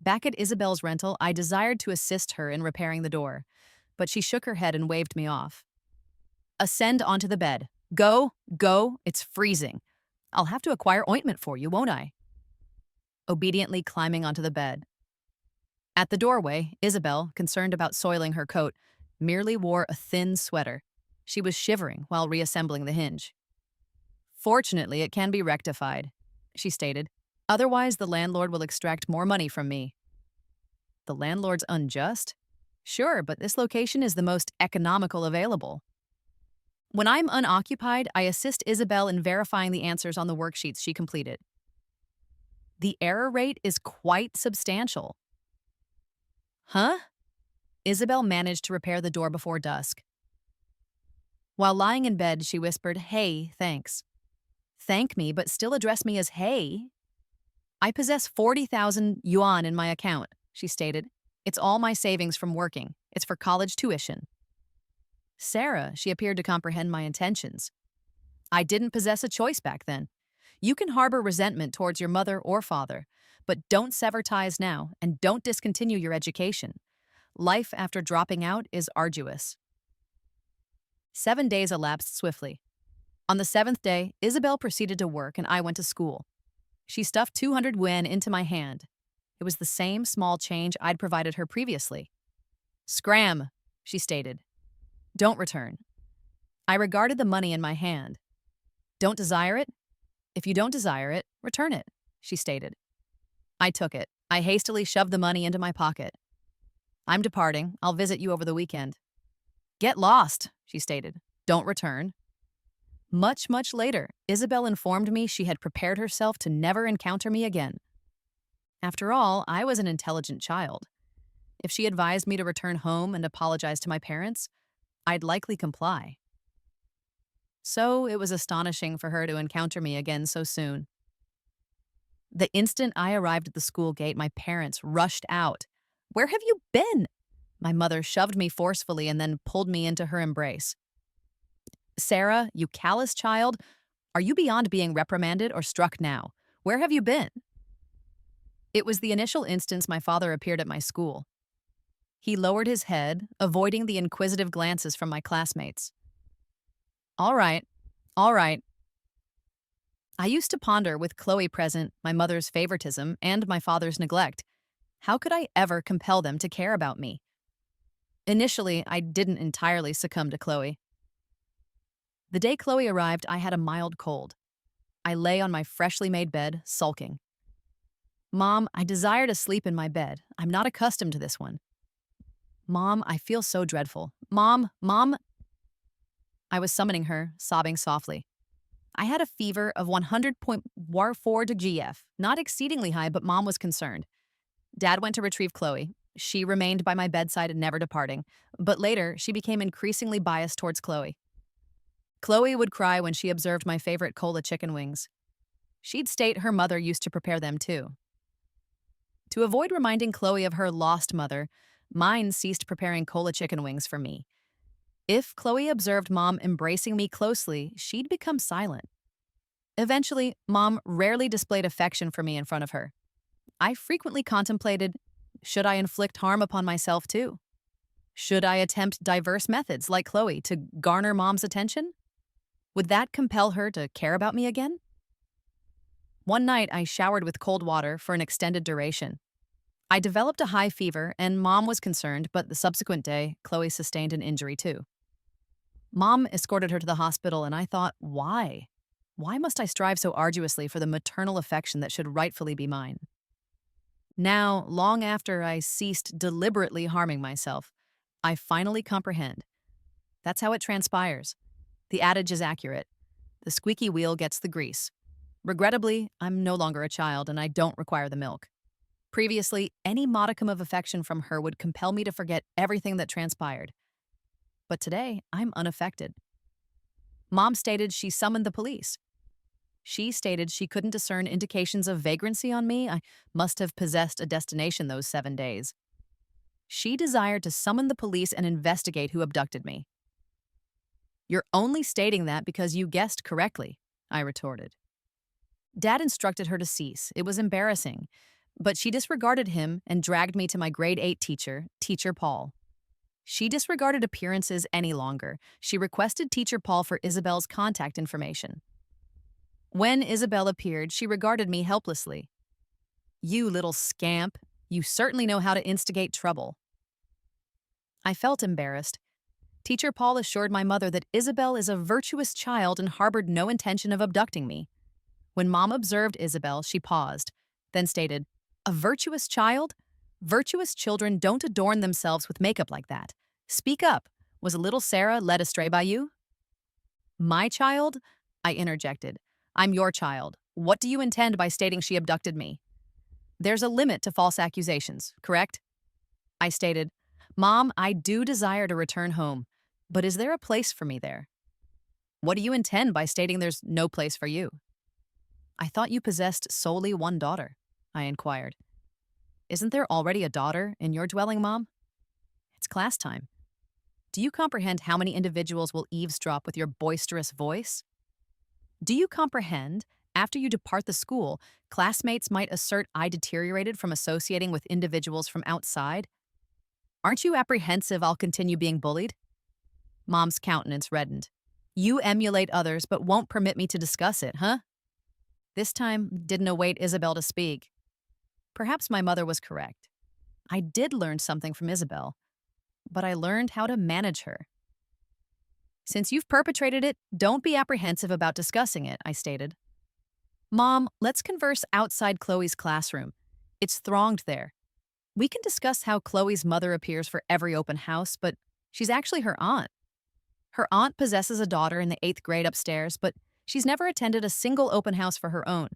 Back at Isabel's rental, I desired to assist her in repairing the door, but she shook her head and waved me off. Ascend onto the bed. Go, go, it's freezing. I'll have to acquire ointment for you, won't I? Obediently climbing onto the bed. At the doorway, Isabel, concerned about soiling her coat, merely wore a thin sweater. She was shivering while reassembling the hinge. Fortunately, it can be rectified, she stated. Otherwise, the landlord will extract more money from me. The landlord's unjust? Sure, but this location is the most economical available. When I'm unoccupied, I assist Isabel in verifying the answers on the worksheets she completed. The error rate is quite substantial. Huh? Isabel managed to repair the door before dusk. While lying in bed, she whispered, Hey, thanks. Thank me, but still address me as hey. I possess 40,000 yuan in my account, she stated. It's all my savings from working. It's for college tuition. Sarah, she appeared to comprehend my intentions. I didn't possess a choice back then. You can harbor resentment towards your mother or father, but don't sever ties now and don't discontinue your education. Life after dropping out is arduous. 7 days elapsed swiftly. On the 7th day, Isabel proceeded to work and I went to school. She stuffed 200 yuan into my hand. It was the same small change I'd provided her previously. Scram, she stated. Don't return. I regarded the money in my hand. Don't desire it? If you don't desire it, return it, she stated. I took it. I hastily shoved the money into my pocket. I'm departing. I'll visit you over the weekend. Get lost, she stated. Don't return. Much, much later, Isabel informed me she had prepared herself to never encounter me again. After all, I was an intelligent child. If she advised me to return home and apologize to my parents, I'd likely comply. So it was astonishing for her to encounter me again so soon. The instant I arrived at the school gate, my parents rushed out. Where have you been? My mother shoved me forcefully and then pulled me into her embrace. Sarah, you callous child, are you beyond being reprimanded or struck now? Where have you been? It was the initial instance my father appeared at my school. He lowered his head, avoiding the inquisitive glances from my classmates. All right. I used to ponder, with Chloe present, my mother's favoritism and my father's neglect. How could I ever compel them to care about me? Initially, I didn't entirely succumb to Chloe. The day Chloe arrived, I had a mild cold. I lay on my freshly made bed, sulking. Mom, I desire to sleep in my bed. I'm not accustomed to this one. Mom, I feel so dreadful. Mom. I was summoning her, sobbing softly. I had a fever of 100.4 degrees F, not exceedingly high, but Mom was concerned. Dad went to retrieve Chloe. She remained by my bedside and never departing, but later she became increasingly biased towards Chloe. Chloe would cry when she observed my favorite cola chicken wings. She'd state her mother used to prepare them too. To avoid reminding Chloe of her lost mother, mine ceased preparing cola chicken wings for me. If Chloe observed Mom embracing me closely, she'd become silent. Eventually, Mom rarely displayed affection for me in front of her. I frequently contemplated, should I inflict harm upon myself too? Should I attempt diverse methods like Chloe to garner Mom's attention? Would that compel her to care about me again? One night, I showered with cold water for an extended duration. I developed a high fever, and Mom was concerned, but the subsequent day, Chloe sustained an injury too. Mom escorted her to the hospital, and I thought, why? Why must I strive so arduously for the maternal affection that should rightfully be mine? Now, long after I ceased deliberately harming myself, I finally comprehend. That's how it transpires. The adage is accurate. The squeaky wheel gets the grease. Regrettably, I'm no longer a child and I don't require the milk. Previously, any modicum of affection from her would compel me to forget everything that transpired. But today, I'm unaffected. Mom stated she summoned the police. She stated she couldn't discern indications of vagrancy on me. I must have possessed a destination those 7 days. She desired to summon the police and investigate who abducted me. You're only stating that because you guessed correctly, I retorted. Dad instructed her to cease. It was embarrassing. But she disregarded him and dragged me to my grade 8 teacher, Teacher Paul. She disregarded appearances any longer. She requested Teacher Paul for Isabelle's contact information. When Isabelle appeared, she regarded me helplessly. You little scamp, you certainly know how to instigate trouble. I felt embarrassed. Teacher Paul assured my mother that Isabelle is a virtuous child and harbored no intention of abducting me. When Mom observed Isabelle, she paused, then stated, "A virtuous child? Virtuous children don't adorn themselves with makeup like that. Speak up. Was little Sarah led astray by you?" "My child?" I interjected. "I'm your child. What do you intend by stating she abducted me?" "There's a limit to false accusations, correct?" I stated, "Mom, I do desire to return home, but is there a place for me there?" "What do you intend by stating there's no place for you?" "I thought you possessed solely one daughter," I inquired. "Isn't there already a daughter in your dwelling, Mom? It's class time. Do you comprehend how many individuals will eavesdrop with your boisterous voice? Do you comprehend, after you depart the school, classmates might assert I deteriorated from associating with individuals from outside? Aren't you apprehensive I'll continue being bullied?" Mom's countenance reddened. "You emulate others but won't permit me to discuss it, huh?" This time didn't await Isabelle to speak. Perhaps my mother was correct. I did learn something from Isabelle, but I learned how to manage her. "Since you've perpetrated it, don't be apprehensive about discussing it," I stated. "Mom, let's converse outside Chloe's classroom. It's thronged there. We can discuss how Chloe's mother appears for every open house, but she's actually her aunt. Her aunt possesses a daughter in the 8th grade upstairs, but she's never attended a single open house for her own.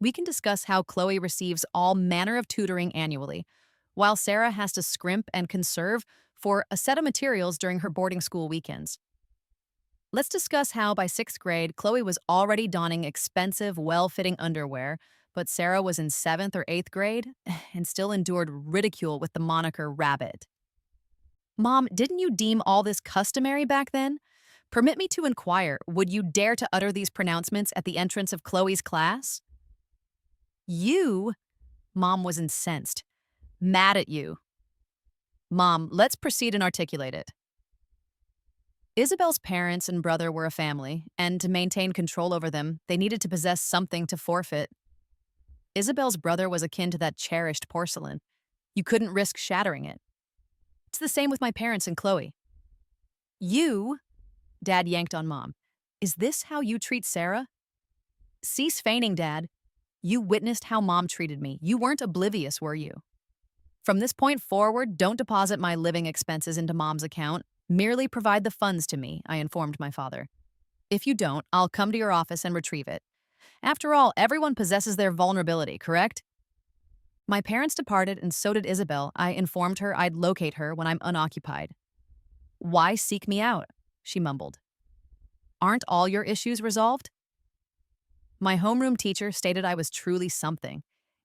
We can discuss how Chloe receives all manner of tutoring annually, while Sarah has to scrimp and conserve for a set of materials during her boarding school weekends. Let's discuss how by 6th grade, Chloe was already donning expensive, well-fitting underwear, but Sarah was in 7th or 8th grade and still endured ridicule with the moniker Rabbit. Mom, didn't you deem all this customary back then? Permit me to inquire, would you dare to utter these pronouncements at the entrance of Chloe's class?" "You?" Mom was incensed. "Mad at you." "Mom, let's proceed and articulate it." Isabelle's parents and brother were a family, and to maintain control over them, they needed to possess something to forfeit. Isabelle's brother was akin to that cherished porcelain. You couldn't risk shattering it. It's the same with my parents and Chloe. "You?" Dad yanked on Mom. "Is this how you treat Sarah?" "Cease feigning, Dad. You witnessed how Mom treated me. You weren't oblivious, were you? From this point forward, don't deposit my living expenses into Mom's account. Merely provide the funds to me," I informed my father. "If you don't, I'll come to your office and retrieve it. After all, everyone possesses their vulnerability, correct?" My parents departed, and so did Isabelle. I informed her I'd locate her when I'm unoccupied. "Why seek me out?" she mumbled. "Aren't all your issues resolved?" My homeroom teacher stated I was truly something.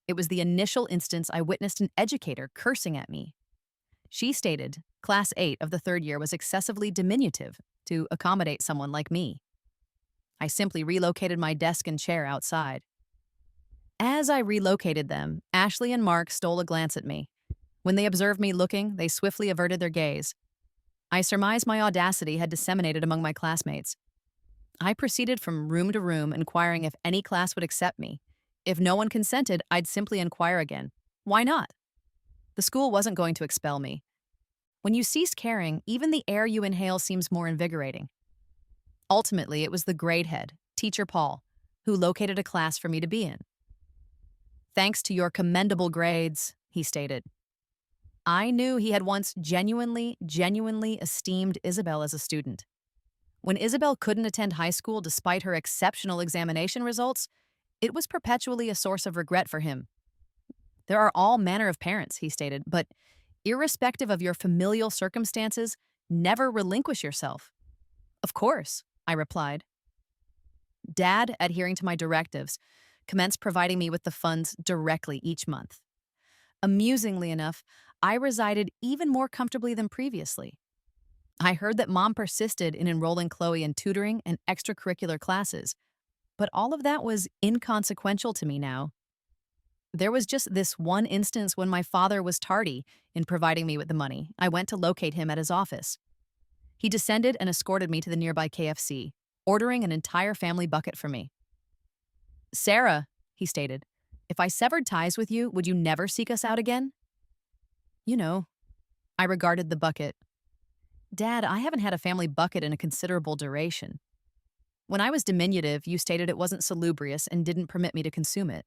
It was the initial instance I witnessed an educator cursing at me. She stated Class 8 of the third year was excessively diminutive to accommodate someone like me. I simply relocated my desk and chair outside. As I relocated them, Ashley and Mark stole a glance at me. When they observed me looking, they swiftly averted their gaze. I surmised my audacity had disseminated among my classmates. I proceeded from room to room, inquiring if any class would accept me. If no one consented, I'd simply inquire again. Why not? The school wasn't going to expel me. When you cease caring, even the air you inhale seems more invigorating. Ultimately, it was the grade head, Teacher Paul, who located a class for me to be in. Thanks to your commendable grades, he stated. I knew he had once genuinely esteemed Isabelle as a student. When Isabelle couldn't attend high school despite her exceptional examination results, it was perpetually a source of regret for him. There are all manner of parents, he stated, but irrespective of your familial circumstances, never relinquish yourself. Of course, I replied. Dad, adhering to my directives, commenced providing me with the funds directly each month. Amusingly enough, I resided even more comfortably than previously. I heard that Mom persisted in enrolling Chloe in tutoring and extracurricular classes, but all of that was inconsequential to me now. There was just this one instance when my father was tardy in providing me with the money. I went to locate him at his office. He descended and escorted me to the nearby KFC, ordering an entire family bucket for me. Sarah, he stated, if I severed ties with you, would you never seek us out again? You know, I regarded the bucket. Dad, I haven't had a family bucket in a considerable duration. When I was diminutive, you stated it wasn't salubrious and didn't permit me to consume it,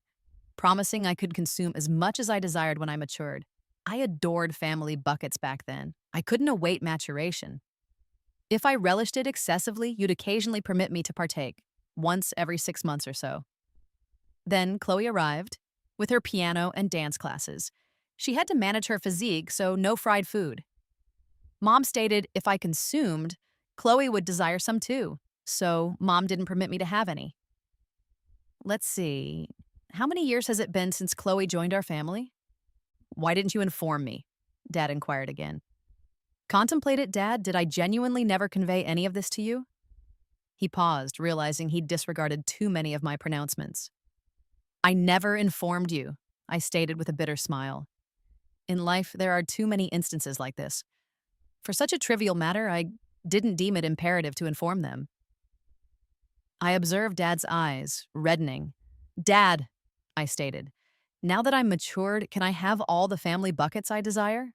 promising I could consume as much as I desired when I matured. I adored family buckets back then. I couldn't await maturation. If I relished it excessively, you'd occasionally permit me to partake, once every 6 months or so. Then Chloe arrived, with her piano and dance classes. She had to manage her physique, so no fried food. Mom stated if I consumed, Chloe would desire some too, so Mom didn't permit me to have any. Let's see, how many years has it been since Chloe joined our family? Why didn't you inform me? Dad inquired again. Contemplate it, Dad. Did I genuinely never convey any of this to you? He paused, realizing he'd disregarded too many of my pronouncements. I never informed you, I stated with a bitter smile. In life, there are too many instances like this. For such a trivial matter, I didn't deem it imperative to inform them. I observed Dad's eyes, reddening. Dad, I stated, now that I'm matured, can I have all the family buckets I desire?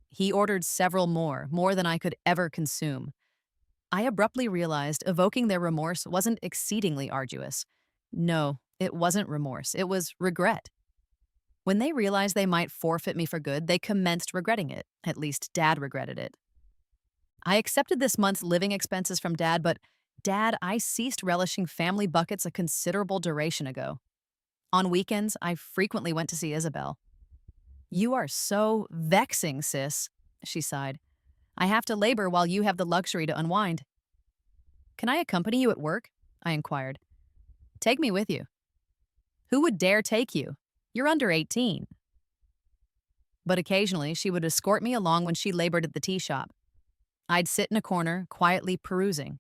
He ordered several more than I could ever consume. I abruptly realized evoking their remorse wasn't exceedingly arduous. No, it wasn't remorse, it was regret. When they realized they might forfeit me for good, they commenced regretting it. At least Dad regretted it. I accepted this month's living expenses from Dad, but Dad, I ceased relishing family buckets a considerable duration ago. On weekends, I frequently went to see Isabelle. You are so vexing, sis, she sighed. I have to labor while you have the luxury to unwind. Can I accompany you at work? I inquired. Take me with you. Who would dare take you? You're under 18. But occasionally, she would escort me along when she labored at the tea shop. I'd sit in a corner, quietly perusing.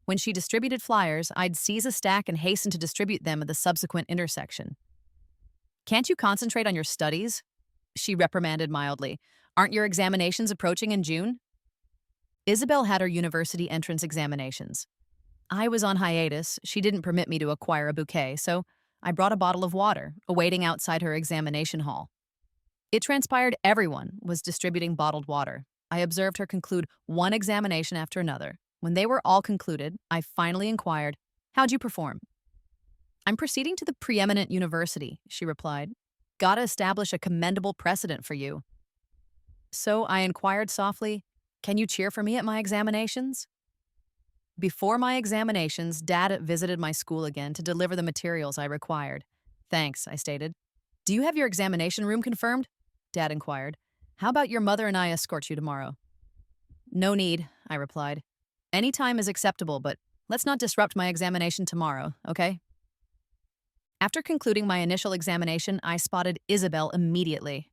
When she distributed flyers, I'd seize a stack and hasten to distribute them at the subsequent intersection. Can't you concentrate on your studies? She reprimanded mildly. Aren't your examinations approaching in June? Isabelle had her university entrance examinations. I was on hiatus. She didn't permit me to acquire a bouquet, so I brought a bottle of water, awaiting outside her examination hall. It transpired everyone was distributing bottled water. I observed her conclude one examination after another. When they were all concluded, I finally inquired, How'd you perform? I'm proceeding to the preeminent university, she replied. Gotta establish a commendable precedent for you. So I inquired softly, Can you cheer for me at my examinations? Before my examinations, Dad visited my school again to deliver the materials I required. Thanks, I stated. Do you have your examination room confirmed? Dad inquired. How about your mother and I escort you tomorrow? No need, I replied. Any time is acceptable, but let's not disrupt my examination tomorrow, okay? After concluding my initial examination, I spotted Isabelle immediately.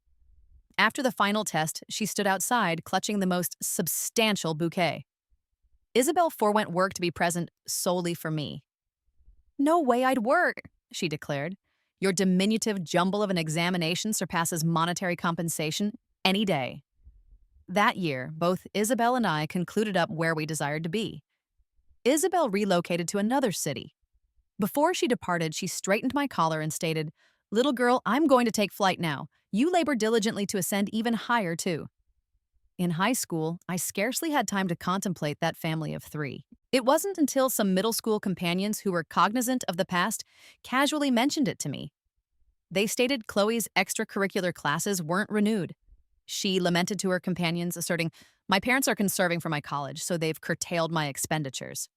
After the final test, she stood outside, clutching the most substantial bouquet. Isabelle forewent work to be present solely for me. No way I'd work, she declared. Your diminutive jumble of an examination surpasses monetary compensation any day. That year, both Isabelle and I concluded up where we desired to be. Isabelle relocated to another city. Before she departed, she straightened my collar and stated, "Little girl, I'm going to take flight now. You labor diligently to ascend even higher, too." In high school, I scarcely had time to contemplate that family of three. It wasn't until some middle school companions who were cognizant of the past casually mentioned it to me. They stated Chloe's extracurricular classes weren't renewed. She lamented to her companions, asserting, "My parents are conserving for my college, so they've curtailed my expenditures."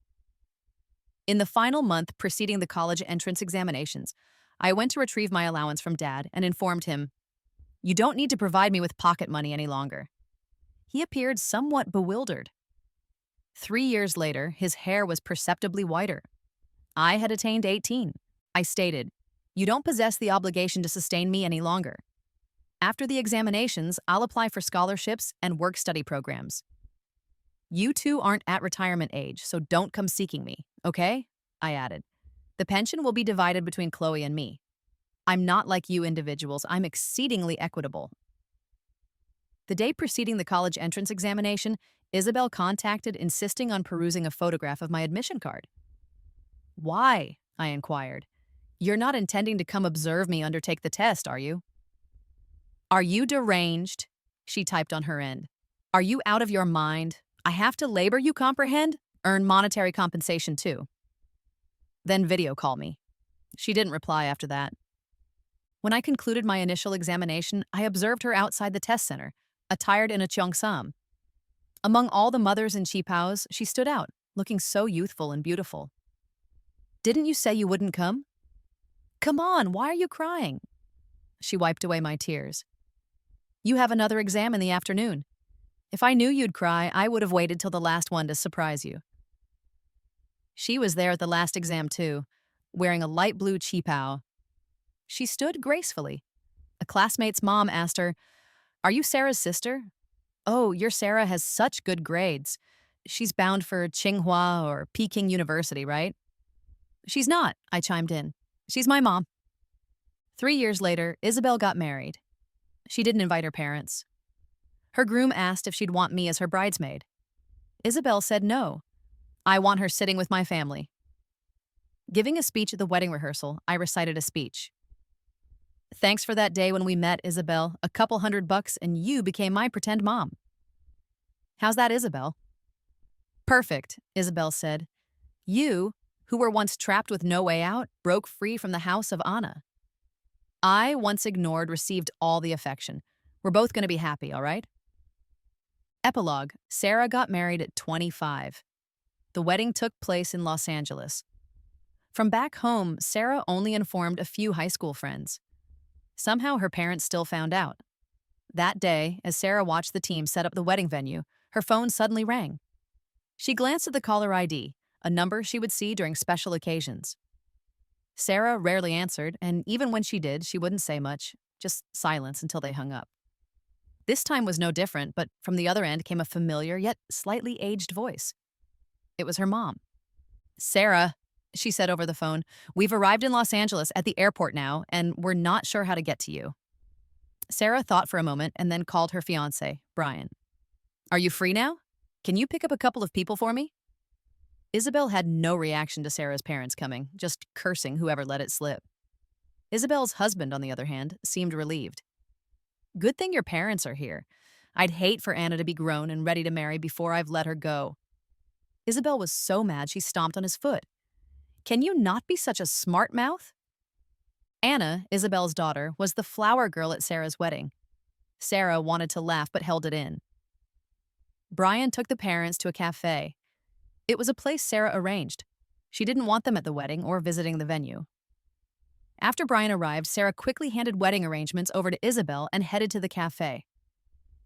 In the final month preceding the college entrance examinations, I went to retrieve my allowance from Dad and informed him, "You don't need to provide me with pocket money any longer." He appeared somewhat bewildered. 3 years later, his hair was perceptibly whiter. I had attained 18. I stated, "You don't possess the obligation to sustain me any longer. After the examinations, I'll apply for scholarships and work-study programs. You two aren't at retirement age, so don't come seeking me, okay?" I added. "The pension will be divided between Chloe and me. I'm not like you individuals. I'm exceedingly equitable." The day preceding the college entrance examination, Isabelle contacted, insisting on perusing a photograph of my admission card. "Why?" I inquired. "You're not intending to come observe me undertake the test, are you?" "Are you deranged?" she typed on her end. "Are you out of your mind? I have to labor, you comprehend? Earn monetary compensation, too." Then video call me. She didn't reply after that. When I concluded my initial examination, I observed her outside the test center, attired in a cheongsam. Among all the mothers in Chipaos, she stood out, looking so youthful and beautiful. "Didn't you say you wouldn't come?" "Come on, why are you crying?" She wiped away my tears. "You have another exam in the afternoon. If I knew you'd cry, I would have waited till the last one to surprise you." She was there at the last exam too, wearing a light blue qipao. She stood gracefully. A classmate's mom asked her, "Are you Sarah's sister?" "Oh, your Sarah has such good grades. She's bound for Tsinghua or Peking University, right?" "She's not," I chimed in. "She's my mom." 3 years later, Isabelle got married. She didn't invite her parents. Her groom asked if she'd want me as her bridesmaid. Isabelle said no. "I want her sitting with my family." Giving a speech at the wedding rehearsal, I recited a speech. "Thanks for that day when we met, Isabelle. A couple $100 and you became my pretend mom." How's that, Isabelle? "Perfect," Isabelle said. "You, who were once trapped with no way out, broke free from the house of Anna. I, once ignored, received all the affection. We're both going to be happy, all right?" Epilogue. Sarah got married at 25. The wedding took place in Los Angeles. From back home, Sarah only informed a few high school friends. Somehow her parents still found out. That day, as Sarah watched the team set up the wedding venue, her phone suddenly rang. She glanced at the caller ID, a number she would see during special occasions. Sarah rarely answered, and even when she did, she wouldn't say much, just silence until they hung up. This time was no different, but from the other end came a familiar yet slightly aged voice. It was her mom. "Sarah," she said over the phone, "we've arrived in Los Angeles at the airport now, and we're not sure how to get to you." Sarah thought for a moment and then called her fiancé, Brian. "Are you free now? Can you pick up a couple of people for me?" Isabelle had no reaction to Sarah's parents coming, just cursing whoever let it slip. Isabelle's husband, on the other hand, seemed relieved. "Good thing your parents are here. I'd hate for Anna to be grown and ready to marry before I've let her go." Isabelle was so mad she stomped on his foot. "Can you not be such a smart mouth?" Anna, Isabelle's daughter, was the flower girl at Sarah's wedding. Sarah wanted to laugh but held it in. Brian took the parents to a cafe. It was a place Sarah arranged. She didn't want them at the wedding or visiting the venue. After Brian arrived, Sarah quickly handed wedding arrangements over to Isabelle and headed to the cafe.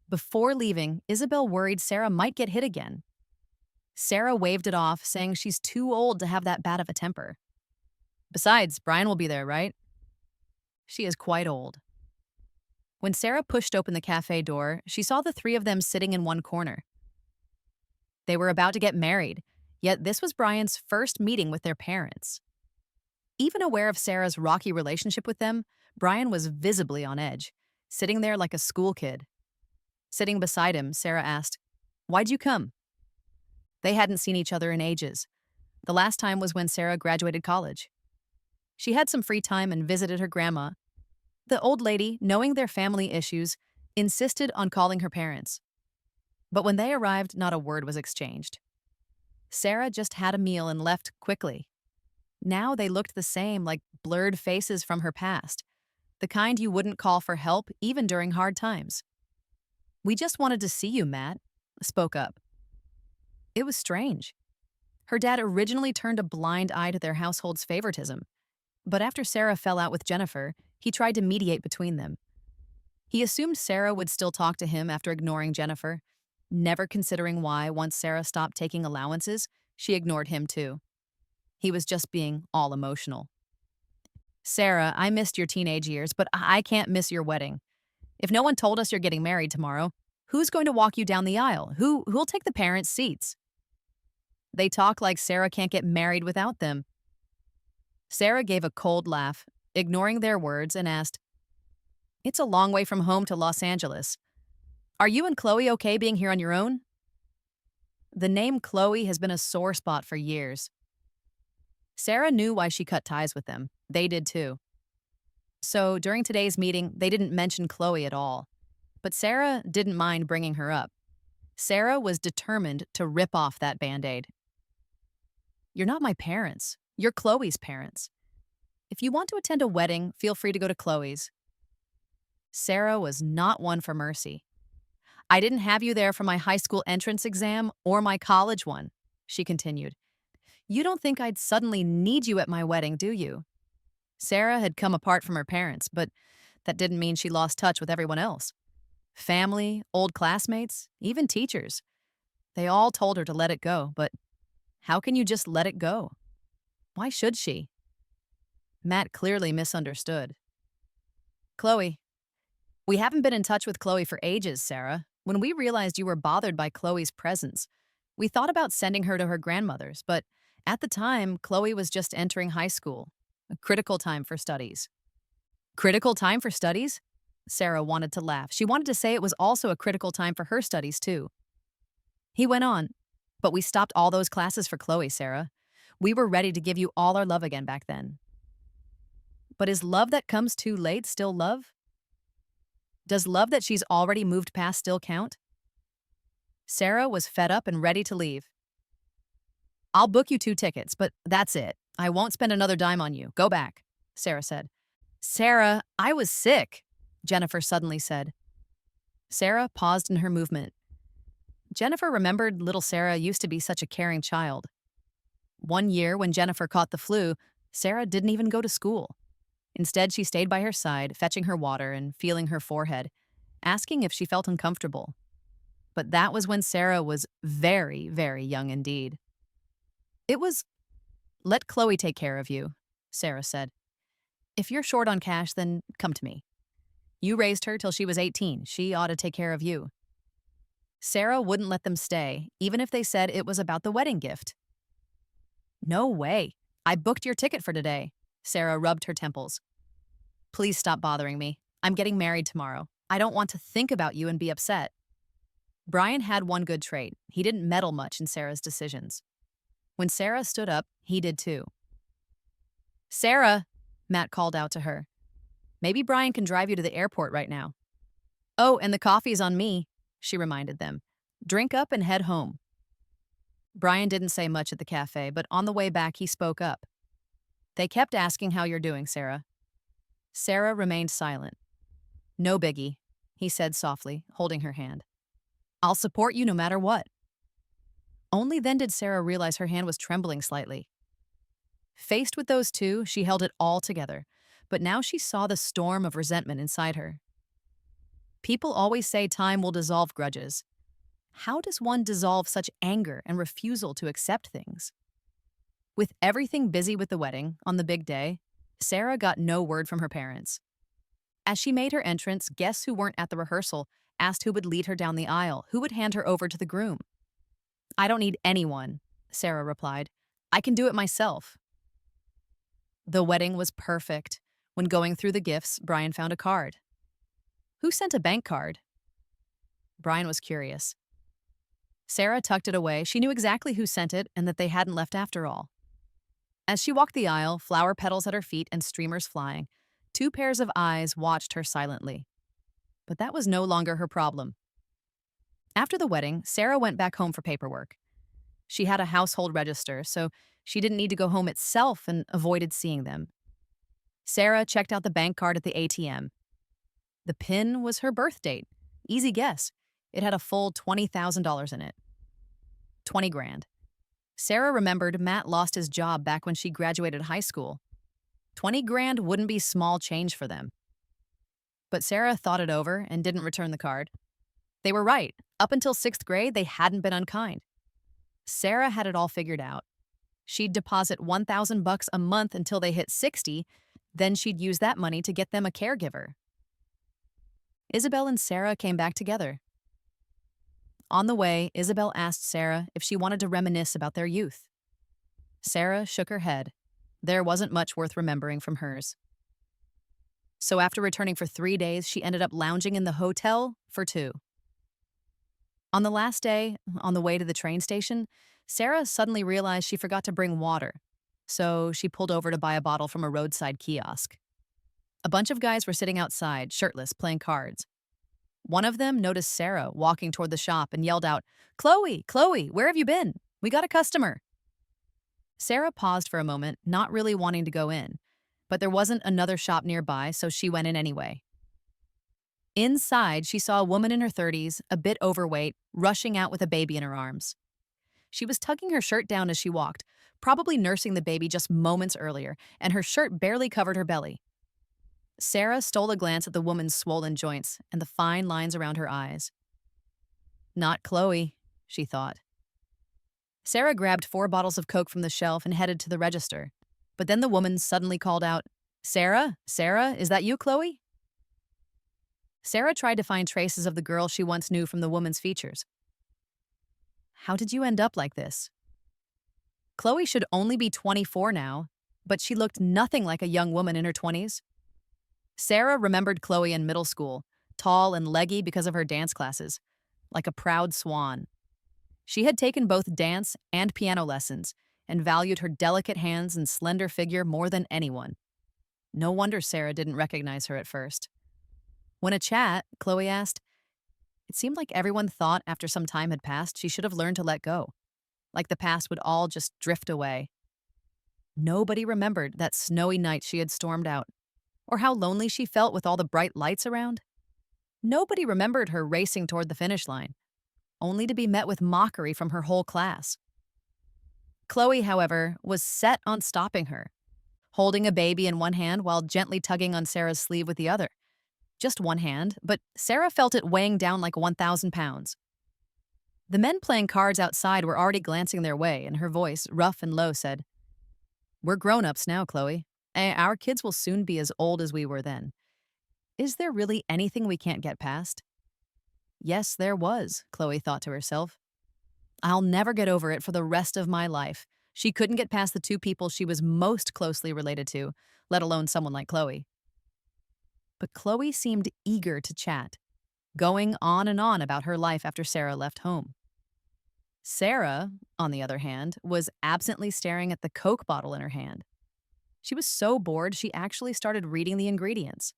Before leaving, Isabelle worried Sarah might get hit again. Sarah waved it off, saying she's too old to have that bad of a temper. "Besides, Brian will be there, right?" "She is quite old." When Sarah pushed open the cafe door, she saw the three of them sitting in one corner. They were about to get married, yet this was Brian's first meeting with their parents. Even aware of Sarah's rocky relationship with them, Brian was visibly on edge, sitting there like a school kid. Sitting beside him, Sarah asked, "Why'd you come?" They hadn't seen each other in ages. The last time was when Sarah graduated college. She had some free time and visited her grandma. The old lady, knowing their family issues, insisted on calling her parents. But when they arrived, not a word was exchanged. Sarah just had a meal and left quickly. Now they looked the same, like blurred faces from her past, the kind you wouldn't call for help even during hard times. "We just wanted to see you, Matt," spoke up. It was strange. Her dad originally turned a blind eye to their household's favoritism, but after Sarah fell out with Jennifer, he tried to mediate between them. He assumed Sarah would still talk to him after ignoring Jennifer, never considering why, once Sarah stopped taking allowances, she ignored him too. He was just being all emotional. "Sarah, I missed your teenage years, but I can't miss your wedding. If no one told us you're getting married tomorrow, who's going to walk you down the aisle? Who'll take the parents' seats?" They talk like Sarah can't get married without them. Sarah gave a cold laugh, ignoring their words, and asked, "It's a long way from home to Los Angeles. Are you and Chloe okay being here on your own?" The name Chloe has been a sore spot for years. Sarah knew why she cut ties with them. They did too. So during today's meeting, they didn't mention Chloe at all. But Sarah didn't mind bringing her up. Sarah was determined to rip off that Band-Aid. "You're not my parents. You're Chloe's parents. If you want to attend a wedding, feel free to go to Chloe's." Sarah was not one for mercy. "I didn't have you there for my high school entrance exam or my college one," she continued. "You don't think I'd suddenly need you at my wedding, do you?" Sarah had come apart from her parents, but that didn't mean she lost touch with everyone else. Family, old classmates, even teachers. They all told her to let it go, but how can you just let it go? Why should she? Matt clearly misunderstood. "Chloe, we haven't been in touch with Chloe for ages, Sarah. When we realized you were bothered by Chloe's presence, we thought about sending her to her grandmother's, but at the time, Chloe was just entering high school, a critical time for studies." "Critical time for studies?" Sarah wanted to laugh. She wanted to say it was also a critical time for her studies, too. He went on, "But we stopped all those classes for Chloe, Sarah. We were ready to give you all our love again back then." But is love that comes too late still love? Does love that she's already moved past still count? Sarah was fed up and ready to leave. "I'll book you 2 tickets, but that's it. I won't spend another dime on you. Go back," Sarah said. "Sarah, I was sick," Jennifer suddenly said. Sarah paused in her movement. Jennifer remembered little Sarah used to be such a caring child. One year, when Jennifer caught the flu, Sarah didn't even go to school. Instead, she stayed by her side, fetching her water and feeling her forehead, asking if she felt uncomfortable. But that was when Sarah was very, very young indeed. It was, "Let Chloe take care of you," Sarah said. "If you're short on cash, then come to me. You raised her till she was 18. She ought to take care of you." Sarah wouldn't let them stay, even if they said it was about the wedding gift. "No way. I booked your ticket for today." Sarah rubbed her temples. "Please stop bothering me. I'm getting married tomorrow. I don't want to think about you and be upset." Brian had one good trait. He didn't meddle much in Sarah's decisions. When Sarah stood up, he did too. "Sarah," Matt called out to her. "Maybe Brian can drive you to the airport right now." "Oh, and the coffee's on me," she reminded them. "Drink up and head home." Brian didn't say much at the cafe, but on the way back he spoke up. "They kept asking how you're doing, Sarah." Sarah remained silent. "No biggie," he said softly, holding her hand. "I'll support you no matter what." Only then did Sarah realize her hand was trembling slightly. Faced with those two, she held it all together, but now she saw the storm of resentment inside her. People always say time will dissolve grudges. How does one dissolve such anger and refusal to accept things? With everything busy with the wedding, on the big day, Sarah got no word from her parents. As she made her entrance, guests who weren't at the rehearsal asked who would lead her down the aisle, who would hand her over to the groom. "I don't need anyone," Sarah replied. "I can do it myself." The wedding was perfect. When going through the gifts, Brian found a card. "Who sent a bank card?" Brian was curious. Sarah tucked it away. She knew exactly who sent it and that they hadn't left after all. As she walked the aisle, flower petals at her feet and streamers flying, two pairs of eyes watched her silently. But that was no longer her problem. After the wedding, Sarah went back home for paperwork. She had a household register, so she didn't need to go home itself and avoided seeing them. Sarah checked out the bank card at the ATM. The PIN was her birth date. Easy guess. It had a full $20,000 in it. 20 grand. Sarah remembered Matt lost his job back when she graduated high school. 20 grand wouldn't be small change for them. But Sarah thought it over and didn't return the card. They were right. Up until 6th grade, they hadn't been unkind. Sarah had it all figured out. She'd deposit $1,000 a month until they hit 60, then she'd use that money to get them a caregiver. Isabelle and Sarah came back together. On the way, Isabelle asked Sarah if she wanted to reminisce about their youth. Sarah shook her head. There wasn't much worth remembering from hers. So after returning for 3 days, she ended up lounging in the hotel for 2. On the last day, on the way to the train station, Sarah suddenly realized she forgot to bring water, so she pulled over to buy a bottle from a roadside kiosk. A bunch of guys were sitting outside, shirtless, playing cards. One of them noticed Sarah walking toward the shop and yelled out, "Chloe, Chloe, where have you been? We got a customer." Sarah paused for a moment, not really wanting to go in, but there wasn't another shop nearby, so she went in anyway. Inside, she saw a woman in her 30s, a bit overweight, rushing out with a baby in her arms. She was tugging her shirt down as she walked, probably nursing the baby just moments earlier, and her shirt barely covered her belly. Sarah stole a glance at the woman's swollen joints and the fine lines around her eyes. Not Chloe, she thought. Sarah grabbed 4 bottles of Coke from the shelf and headed to the register. But then the woman suddenly called out, "Sarah? Sarah, is that you, Chloe?" Sarah tried to find traces of the girl she once knew from the woman's features. "How did you end up like this?" Chloe should only be 24 now, but she looked nothing like a young woman in her 20s. Sarah remembered Chloe in middle school, tall and leggy because of her dance classes, like a proud swan. She had taken both dance and piano lessons and valued her delicate hands and slender figure more than anyone. No wonder Sarah didn't recognize her at first. When a chat, Chloe asked, it seemed like everyone thought after some time had passed she should have learned to let go, like the past would all just drift away. Nobody remembered that snowy night she had stormed out, or how lonely she felt with all the bright lights around. Nobody remembered her racing toward the finish line, only to be met with mockery from her whole class. Chloe, however, was set on stopping her, holding a baby in one hand while gently tugging on Sarah's sleeve with the other. Just one hand, but Sarah felt it weighing down like 1,000 pounds. The men playing cards outside were already glancing their way, and her voice, rough and low, said, "We're grown-ups now, Chloe. Our kids will soon be as old as we were then. Is there really anything we can't get past?" Yes, there was, Chloe thought to herself. I'll never get over it for the rest of my life. She couldn't get past the 2 people she was most closely related to, let alone someone like Chloe. But Chloe seemed eager to chat, going on and on about her life after Sarah left home. Sarah, on the other hand, was absently staring at the Coke bottle in her hand. She was so bored she actually started reading the ingredients.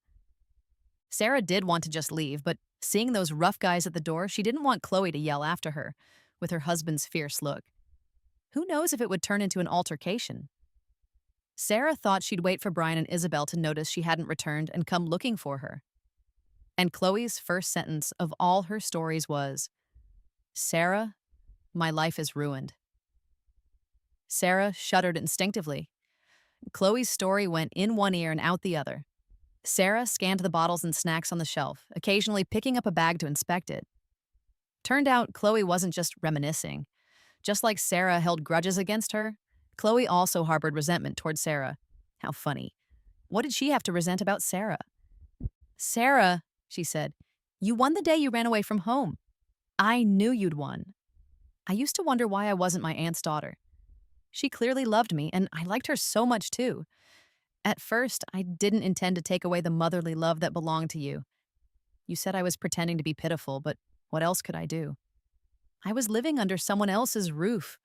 Sarah did want to just leave, but seeing those rough guys at the door, she didn't want Chloe to yell after her, with her husband's fierce look. Who knows if it would turn into an altercation? Sarah thought she'd wait for Brian and Isabelle to notice she hadn't returned and come looking for her. And Chloe's first sentence of all her stories was, "Sarah, my life is ruined." Sarah shuddered instinctively. Chloe's story went in one ear and out the other. Sarah scanned the bottles and snacks on the shelf, occasionally picking up a bag to inspect it. Turned out Chloe wasn't just reminiscing. Just like Sarah held grudges against her, Chloe also harbored resentment toward Sarah. How funny. What did she have to resent about Sarah? Sarah, she said, you won the day you ran away from home. I knew you'd won. I used to wonder why I wasn't my aunt's daughter. She clearly loved me, and I liked her so much too. At first, I didn't intend to take away the motherly love that belonged to you. You said I was pretending to be pitiful, but what else could I do? I was living under someone else's roof,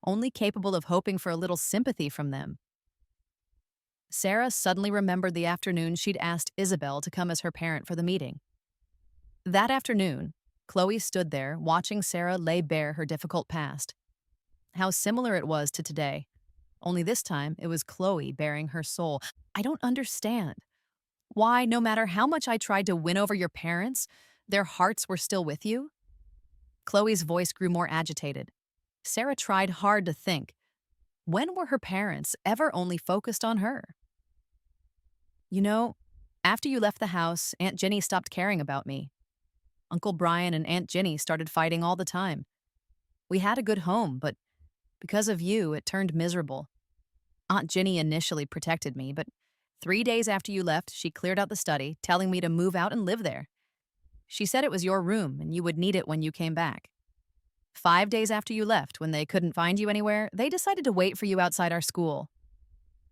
only capable of hoping for a little sympathy from them. Sarah suddenly remembered the afternoon she'd asked Isabelle to come as her parent for the meeting. That afternoon, Chloe stood there watching Sarah lay bare her difficult past. How similar it was to today. Only this time, it was Chloe bearing her soul. I don't understand. Why, no matter how much I tried to win over your parents, their hearts were still with you? Chloe's voice grew more agitated. Sarah tried hard to think. When were her parents ever only focused on her? You know, after you left the house, Aunt Ginny stopped caring about me. Uncle Brian and Aunt Ginny started fighting all the time. We had a good home, but because of you, it turned miserable. Aunt Ginny initially protected me, but 3 days after you left, she cleared out the study, telling me to move out and live there. She said it was your room and you would need it when you came back. 5 days after you left, when they couldn't find you anywhere, they decided to wait for you outside our school.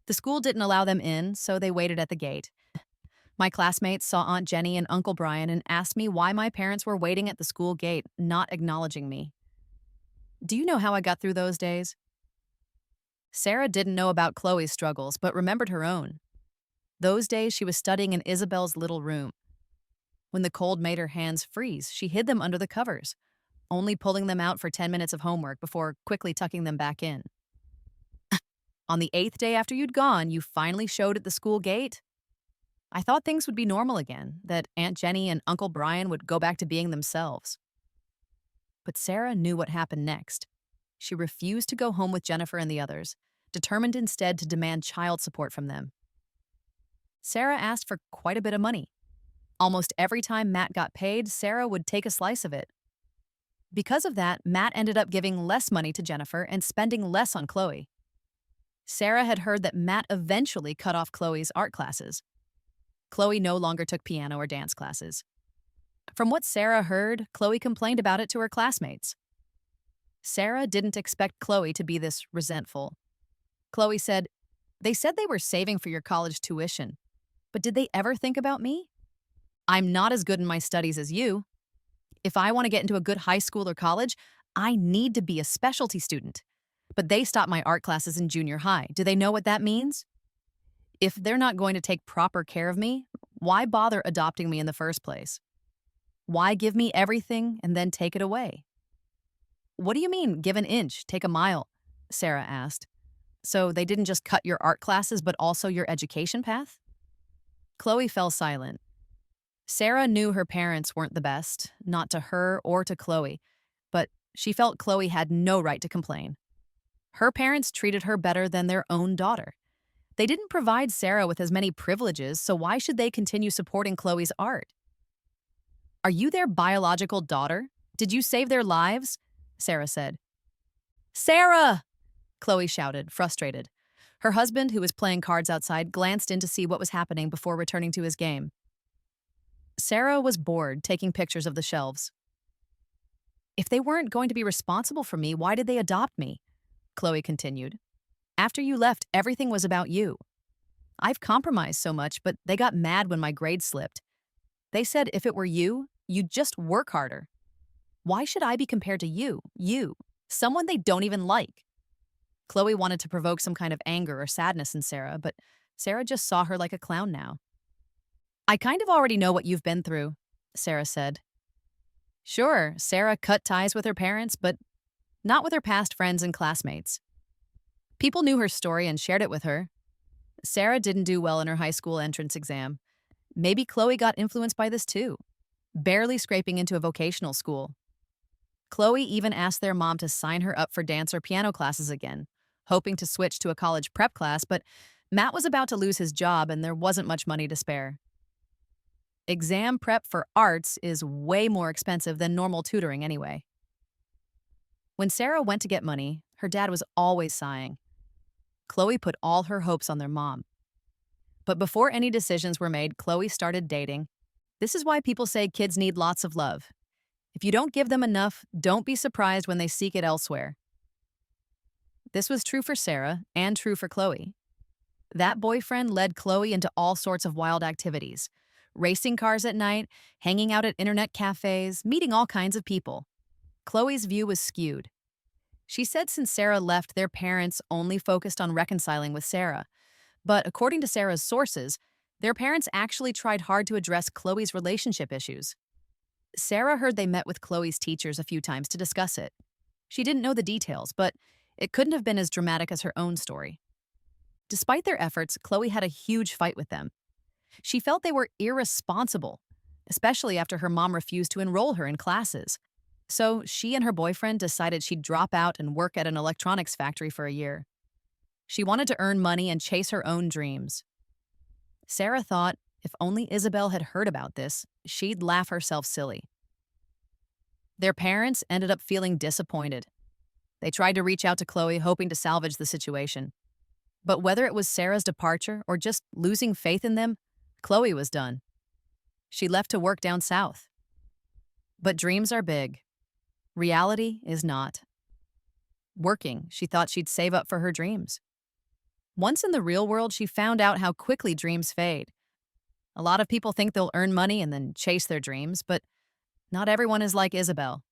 The school didn't allow them in, so they waited at the gate. My classmates saw Aunt Jenny and Uncle Brian and asked me why my parents were waiting at the school gate, not acknowledging me. Do you know how I got through those days? Sarah didn't know about Chloe's struggles, but remembered her own. Those days she was studying in Isabelle's little room. When the cold made her hands freeze, she hid them under the covers, only pulling them out for 10 minutes of homework before quickly tucking them back in. On the 8th day after you'd gone, you finally showed at the school gate. I thought things would be normal again, that Aunt Jenny and Uncle Brian would go back to being themselves. But Sarah knew what happened next. She refused to go home with Jennifer and the others, determined instead to demand child support from them. Sarah asked for quite a bit of money. Almost every time Matt got paid, Sarah would take a slice of it. Because of that, Matt ended up giving less money to Jennifer and spending less on Chloe. Sarah had heard that Matt eventually cut off Chloe's art classes. Chloe no longer took piano or dance classes. From what Sarah heard, Chloe complained about it to her classmates. Sarah didn't expect Chloe to be this resentful. Chloe said, "They said they were saving for your college tuition, but did they ever think about me? I'm not as good in my studies as you. If I want to get into a good high school or college, I need to be a specialty student. But they stopped my art classes in junior high. Do they know what that means? If they're not going to take proper care of me, why bother adopting me in the first place? Why give me everything and then take it away?" "What do you mean, give an inch, take a mile?" Sarah asked. "So they didn't just cut your art classes, but also your education path?" Chloe fell silent. Sarah knew her parents weren't the best, not to her or to Chloe, but she felt Chloe had no right to complain. Her parents treated her better than their own daughter. They didn't provide Sarah with as many privileges, so why should they continue supporting Chloe's art? "Are you their biological daughter? Did you save their lives?" Sarah said. "Sarah!" Chloe shouted, frustrated. Her husband, who was playing cards outside, glanced in to see what was happening before returning to his game. Sarah was bored, taking pictures of the shelves. "If they weren't going to be responsible for me, why did they adopt me?" Chloe continued. "After you left, everything was about you. I've compromised so much, but they got mad when my grades slipped. They said if it were you, you'd just work harder. Why should I be compared to you, someone they don't even like?" Chloe wanted to provoke some kind of anger or sadness in Sarah, but Sarah just saw her like a clown now. "I kind of already know what you've been through," Sarah said. Sure, Sarah cut ties with her parents, but not with her past friends and classmates. People knew her story and shared it with her. Sarah didn't do well in her high school entrance exam. Maybe Chloe got influenced by this too, barely scraping into a vocational school. Chloe even asked their mom to sign her up for dance or piano classes again, hoping to switch to a college prep class, but Matt was about to lose his job and there wasn't much money to spare. Exam prep for arts is way more expensive than normal tutoring anyway. When Sarah went to get money, her dad was always sighing. Chloe put all her hopes on their mom. But before any decisions were made, Chloe started dating, This is why people say kids need lots of love. If you don't give them enough, don't be surprised when they seek it elsewhere. This was true for Sarah and true for Chloe. That boyfriend led Chloe into all sorts of wild activities: racing cars at night, hanging out at internet cafes, meeting all kinds of people. Chloe's view was skewed. She said since Sarah left, their parents only focused on reconciling with Sarah. But according to Sarah's sources, their parents actually tried hard to address Chloe's relationship issues. Sarah heard they met with Chloe's teachers a few times to discuss it. She didn't know the details, but it couldn't have been as dramatic as her own story. Despite their efforts, Chloe had a huge fight with them. She felt they were irresponsible, especially after her mom refused to enroll her in classes. So she and her boyfriend decided she'd drop out and work at an electronics factory for a year. She wanted to earn money and chase her own dreams. Sarah thought if only Isabelle had heard about this, she'd laugh herself silly. Their parents ended up feeling disappointed. They tried to reach out to Chloe, hoping to salvage the situation. But whether it was Sarah's departure or just losing faith in them, Chloe was done. She left to work down south. But dreams are big. Reality is not. Working, she thought she'd save up for her dreams. Once in the real world, she found out how quickly dreams fade. A lot of people think they'll earn money and then chase their dreams, but not everyone is like Isabelle.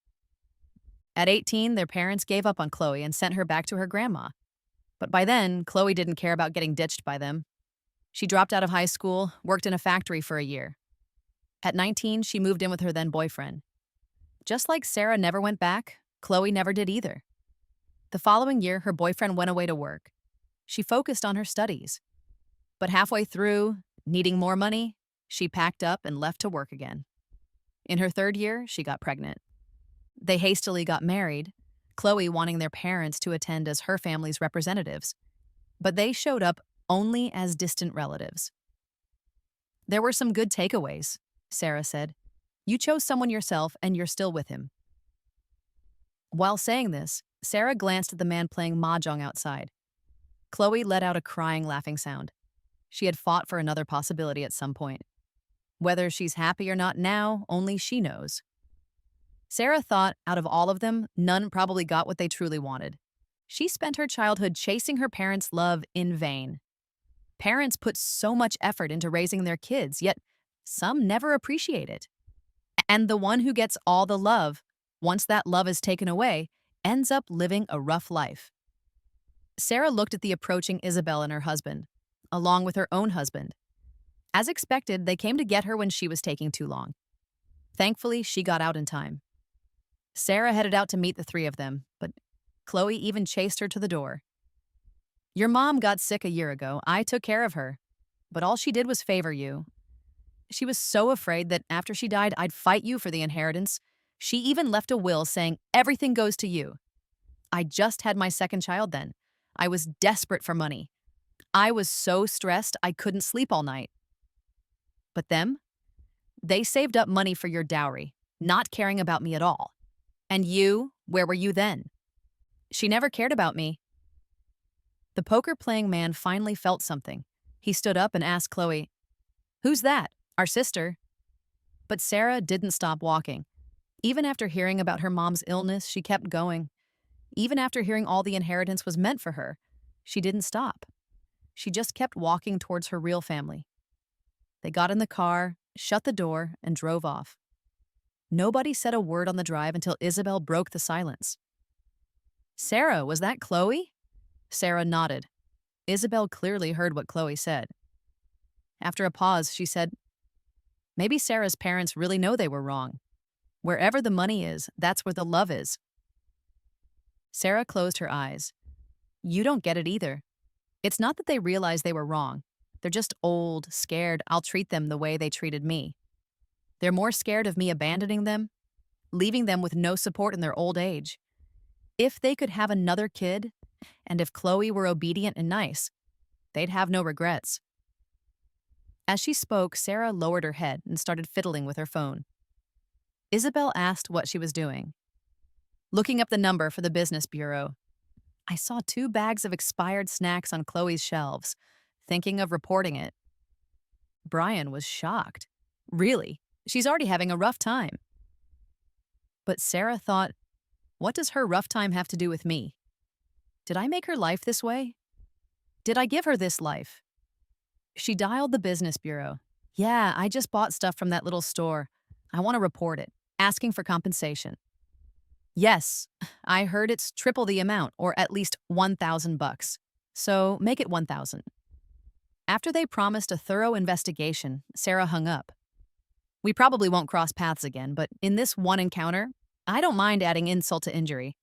At 18, their parents gave up on Chloe and sent her back to her grandma. But by then, Chloe didn't care about getting ditched by them. She dropped out of high school, worked in a factory for a year. At 19, she moved in with her then boyfriend. Just like Sarah never went back, Chloe never did either. The following year, her boyfriend went away to work. She focused on her studies. But halfway through, needing more money, she packed up and left to work again. In her third year, she got pregnant. They hastily got married, Chloe wanting their parents to attend as her family's representatives. But they showed up only as distant relatives. There were some good takeaways, Sarah said. You chose someone yourself and you're still with him. While saying this, Sarah glanced at the man playing mahjong outside. Chloe let out a crying, laughing sound. She had fought for another possibility at some point. Whether she's happy or not now, only she knows. Sarah thought, out of all of them, none probably got what they truly wanted. She spent her childhood chasing her parents' love in vain. Parents put so much effort into raising their kids, yet some never appreciate it. And the one who gets all the love, once that love is taken away, ends up living a rough life. Sarah looked at the approaching Isabelle and her husband, along with her own husband. As expected, they came to get her when she was taking too long. Thankfully, she got out in time. Sarah headed out to meet the three of them, but Chloe even chased her to the door. Your mom got sick a year ago. I took care of her, but all she did was favor you. She was so afraid that after she died, I'd fight you for the inheritance. She even left a will saying everything goes to you. I just had my second child then. I was desperate for money. I was so stressed I couldn't sleep all night. But them? They saved up money for your dowry, not caring about me at all. And you, where were you then? She never cared about me. The poker-playing man finally felt something. He stood up and asked Chloe, "Who's that? Our sister?" But Sarah didn't stop walking. Even after hearing about her mom's illness, she kept going. Even after hearing all the inheritance was meant for her, she didn't stop. She just kept walking towards her real family. They got in the car, shut the door, and drove off. Nobody said a word on the drive until Isabelle broke the silence. Sarah, was that Chloe? Sarah nodded. Isabelle clearly heard what Chloe said. After a pause, she said, maybe Sarah's parents really know they were wrong. Wherever the money is, that's where the love is. Sarah closed her eyes. You don't get it either. It's not that they realize they were wrong. They're just old, scared I'll treat them the way they treated me. They're more scared of me abandoning them, leaving them with no support in their old age. If they could have another kid, and if Chloe were obedient and nice, they'd have no regrets. As she spoke, Sarah lowered her head and started fiddling with her phone. Isabelle asked what she was doing. Looking up the number for the business bureau. I saw 2 bags of expired snacks on Chloe's shelves, thinking of reporting it. Brian was shocked. Really? She's already having a rough time. But Sarah thought, what does her rough time have to do with me? Did I make her life this way? Did I give her this life? She dialed the business bureau. Yeah, I just bought stuff from that little store. I want to report it, asking for compensation. Yes, I heard it's triple the amount, or at least 1,000 bucks. So make it 1,000. After they promised a thorough investigation, Sarah hung up. We probably won't cross paths again, but in this one encounter, I don't mind adding insult to injury.